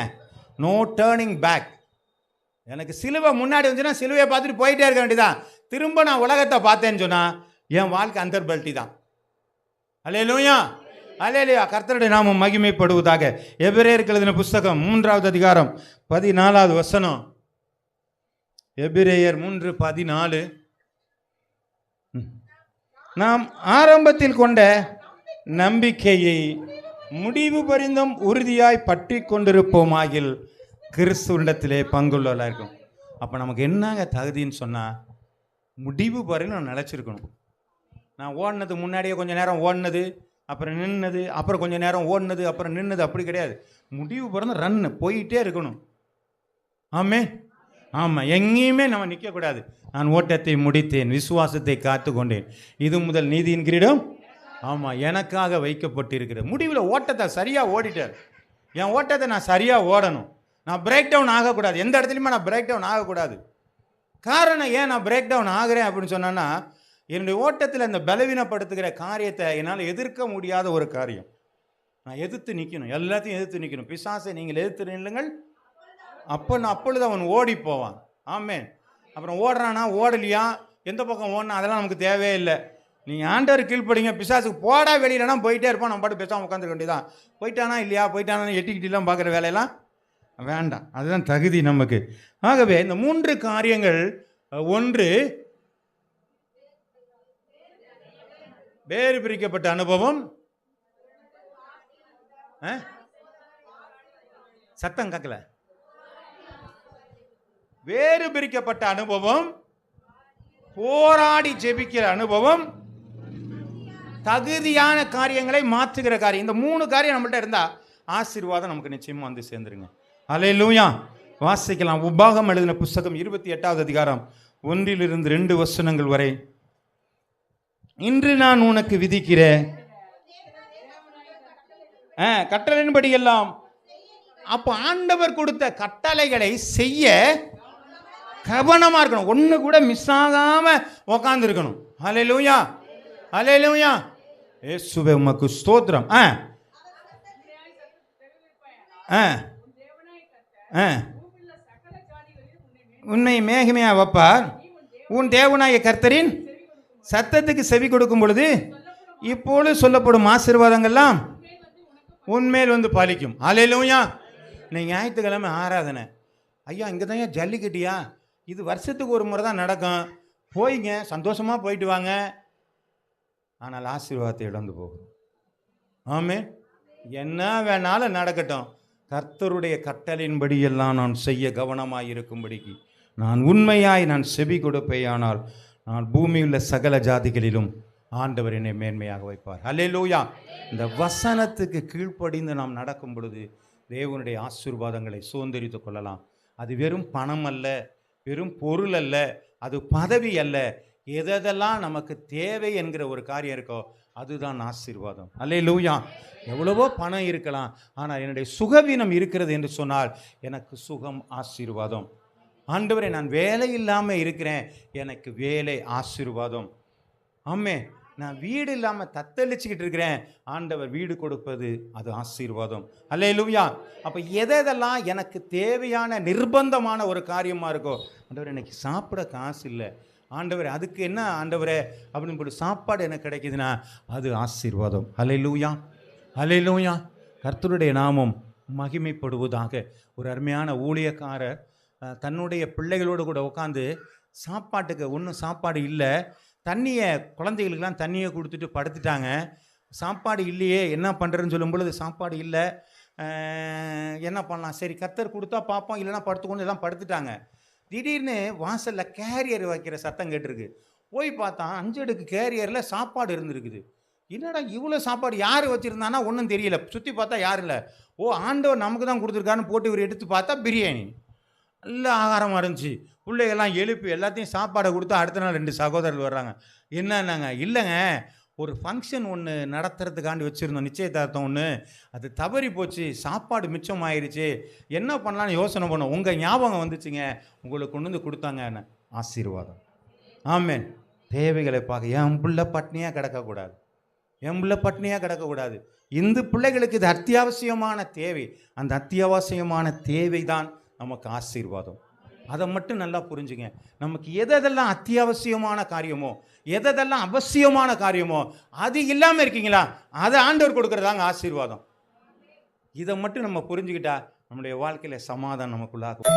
No turning back. எனக்கு சிலுவை முன்னாடி வந்துச்சுன்னா சிலுவையை பார்த்துட்டு போயிட்டே இருக்க வேண்டியதான். திரும்ப நான் உலகத்தை பார்த்தேன்னு சொன்னால் என் வாழ்க்கை அந்தர்பல்ட்டி தான். அல்லேலூயா. அல்லேலூயா. கர்த்தருடைய நாமம் மகிமைப்படுவதாக. எபிரேயருக்கு எழுதின புஸ்தகம் 3வது அதிகாரம் 14வது வசனம். எபிரேயர் 3:14. நாம் ஆரம்பத்தில் கொண்ட நம்பிக்கையை முடிவு பரிந்தும் உறுதியாய் பற்றி கொண்டிருப்போமாகில் கிறிஸ்துவிடத்திலே பங்குள்ளவர்களாக இருக்கும். அப்போ நமக்கு என்னங்க தகுதின்னு சொன்னால், முடிவு பரிந்து நான் நினச்சிருக்கணும். நான் ஓடினது முன்னாடியே கொஞ்சம் நேரம் ஓடினது, அப்புறம் நின்னது, அப்புறம் கொஞ்சம் நேரம் ஓடினது, அப்புறம் நின்னது, அப்படி கிடையாது. முடிவு பரிந்து ரன்னு போயிட்டே இருக்கணும். ஆமே. ஆமாம். எங்கேயுமே நம்ம நிற்கக்கூடாது. நான் ஓட்டத்தை முடித்தேன், விசுவாசத்தை காத்து கொண்டேன், இது முதல் நீதியின் கிரீடம் ஆமாம் எனக்காக வைக்கப்பட்டிருக்கிற. முடிவில் ஓட்டத்தை சரியாக ஓடிட்டார். என் ஓட்டத்தை நான் சரியாக ஓடணும். நான் பிரேக் டவுன் ஆகக்கூடாது. எந்த இடத்துலையுமே நான் பிரேக் டவுன் ஆகக்கூடாது. காரணம் ஏன் நான் பிரேக் டவுன் ஆகிறேன் அப்படின்னு சொன்னேன்னா, என்னுடைய ஓட்டத்தில் அந்த பலவீனப்படுத்துகிற காரியத்தை என்னால் எதிர்க்க முடியாத ஒரு காரியம். நான் எதிர்த்து நிற்கணும், எல்லாத்தையும் எதிர்த்து நிற்கணும். பிசாசை நீங்கள் எதிர்த்து நில்லுங்கள், அப்பொழுது அவன் ஓடி போவான். ஆமென். அப்புறம் ஓடுறானா ஓடலையா, எந்த பக்கம் ஓடனா, அதெல்லாம் நமக்கு தேவையே இல்லை. நீங்கள் ஆண்டவர் கீழ்ப்படிங்க. பிசாசுக்கு போடா வெளியிலனா போயிட்டே இருப்பான். நம்ம பாட்டு பேசாமல் உட்காந்துக்க வேண்டியதான். போயிட்டானா இல்லையா, போயிட்டானா எட்டிக்கிட்டலாம் பார்க்குற வேலையெல்லாம் வேண்டாம். அதுதான் தகுதி நமக்கு. ஆகவே இந்த 3 காரியங்கள், ஒன்று வேறு பிரிக்கப்பட்ட அனுபவம். சத்தம் கேட்கல. வேறு பிரிக்கப்பட்ட அனுபவம், போராடி ஜெபிக்கிற அனுபவம், தகுதியான காரியங்களை மாற்றுகிற காரியம். இந்த 3 காரியம் நம்மள்ட்ட இருந்தால் ஆசீர்வாதம் நமக்கு நிச்சயமாக வந்து சேர்ந்துருங்க. அல்லேலூயா. வாசிக்கலாம். உபாகம் எழுதின புஸ்தகம் 28வது அதிகாரம் 1 - 2 வசனங்கள் வரை. இன்று நான் உனக்கு விதிக்கிற கட்டளையின்படி எல்லாம். அப்போ ஆண்டவர் கொடுத்த கட்டளைகளை செய்ய கவனமா இருக்கணும். ஒண்ணு கூட மிஸ் ஆகாம உக்காந்து இருக்கணும். ஹல்லேலூயா, ஹல்லேலூயா. இயேசுவே உமக்கு ஸ்தோத்திரம். உன்னை மேகமையா வைப்பார். உன் தேவனாய கர்த்தரின் சத்தத்துக்கு செவி கொடுக்கும் பொழுது இப்பொழுது சொல்லப்படும் ஆசீர்வாதங்கள்லாம் உன்மேல் வந்து பாலிக்கும். ஹல்லேலூயா. இன்னைக்கு ஞாயிற்றுக்கிழமை ஆராதனை. ஐயா இங்கே தான் ஜல்லிக்கட்டியா? இது வருஷத்துக்கு ஒரு முறை தான் நடக்கும். போய்ங்க, சந்தோஷமாக போயிட்டு வாங்க. ஆனால் ஆசீர்வாதத்தை இழந்து போகும். ஆமே. என்ன வேணாலும் நடக்கட்டும், கர்த்தருடைய கட்டளையின்படி எல்லாம் நான் செய்ய கவனமாக இருக்கும்படிக்கு நான் உண்மையாய் நான் செவி கொடுப்பேயானால் நான் பூமியுள்ள சகல ஜாதிகளிலும் ஆண்டவர் என்னை மேன்மையாக வைப்பார். ஹல்லேலூயா. இந்த வசனத்துக்கு கீழ்ப்படிந்து நாம் நடக்கும் பொழுது தேவனுடைய ஆசீர்வாதங்களை சுதந்திரித்து கொள்ளலாம். அது வெறும் பணம் அல்ல, வெறும் பொருள் அல்ல, அது பதவி அல்ல. எதெல்லாம் நமக்கு தேவை என்கிற ஒரு காரியம் இருக்கோ அதுதான் ஆசீர்வாதம். ஹல்லேலூயா. எவ்வளவோ பணம் இருக்கலாம், ஆனால் என்னுடைய சுகவீனம் இருக்கிறது என்று சொன்னால் எனக்கு சுகம் ஆசீர்வாதம். ஆண்டவரே நான் வேலை இல்லாமல் இருக்கிறேன், எனக்கு வேலை ஆசீர்வாதம். ஆமே. நான் வீடு இல்லாமல் தத்தளிச்சுக்கிட்டு இருக்கிறேன், ஆண்டவர் வீடு கொடுப்பது அது ஆசீர்வாதம். ஹல்லேலூயா. அப்போ எதெல்லாம் எனக்கு தேவையான நிர்பந்தமான ஒரு காரியமாக இருக்கோ, ஆண்டவர் எனக்கு சாப்பிட காசு இல்லை, ஆண்டவரே அதுக்கு என்ன ஆண்டவரே அப்படின்னு போட்டு சாப்பாடு எனக்கு கிடைக்குதுன்னா அது ஆசீர்வாதம். ஹல்லேலூயா, ஹல்லேலூயா. கர்த்தருடைய நாமம் மகிமைப்படுவதாக. ஒரு அருமையான ஊழியக்காரர் தன்னுடைய பிள்ளைகளோடு கூட உட்காந்து சாப்பாட்டுக்கு ஒன்றும் சாப்பாடு இல்லை, தண்ணியை குழந்தைகளுக்கெல்லாம் தண்ணியை கொடுத்துட்டு படுத்துட்டாங்க. சாப்பாடு இல்லையே என்ன பண்ணுறதுன்னு சொல்லும் பொழுது சாப்பாடு இல்லை, என்ன பண்ணலாம், சரி கர்த்தர் கொடுத்தா பார்ப்போம், இல்லைன்னா படுத்துக்கொண்டு எல்லாம் படுத்துட்டாங்க. திடீர்னு வாசலில் கேரியர் வைக்கிற சத்தம் கேட்டிருக்கு. போய் பார்த்தா 5 அடுக்கு கேரியரில் சாப்பாடு இருந்துருக்குது. என்னடா இவ்வளோ சாப்பாடு யார் வச்சுருந்தானா ஒன்றும் தெரியல. சுற்றி பார்த்தா யாரும் இல்லை. ஓ ஆண்டவர் நமக்கு தான் கொடுத்துருக்காருன்னு போட்டு இவர் எடுத்து பார்த்தா பிரியாணி, நல்ல ஆகாரமாக இருந்துச்சு. பிள்ளைகள்லாம் எழுப்பி எல்லாத்தையும் சாப்பாடை கொடுத்தா அடுத்த நாள் 2 சகோதரர்கள் வர்றாங்க. என்னன்னாங்க, இல்லைங்க ஒரு ஃபங்க்ஷன் ஒன்று நடத்துறதுக்காண்டி வச்சுருந்தோம், நிச்சயதார்த்தம் ஒன்று, அது தவறி போச்சு, சாப்பாடு மிச்சம் ஆயிடுச்சு, என்ன பண்ணலான்னு யோசனை பண்ணோம், உங்கள் ஞாபகம் வந்துச்சுங்க, உங்களுக்கு கொண்டு வந்து கொடுத்தாங்க. ஆசீர்வாதம். ஆமேன். தேவைகளை பார்க்க என் பிள்ளை பட்னியாக கிடக்கக்கூடாது, என் பிள்ளை பட்னியாக கிடக்கக்கூடாது. இந்த பிள்ளைகளுக்கு இது அத்தியாவசியமான தேவை. அந்த அத்தியாவசியமான தேவை தான் நமக்கு ஆசீர்வாதம். அதை மட்டும் நல்லா புரிஞ்சுங்க. நமக்கு எதெல்லாம் அத்தியாவசியமான காரியமோ, எதெல்லாம் அவசியமான காரியமோ அது இல்லாமல் இருக்கீங்களா, அதை ஆண்டவர் கொடுக்கறதாங்க ஆசீர்வாதம். இதை மட்டும் நம்ம புரிஞ்சுக்கிட்டா நம்முடைய வாழ்க்கையில் சமாதானம் நமக்குள்ளாகும்.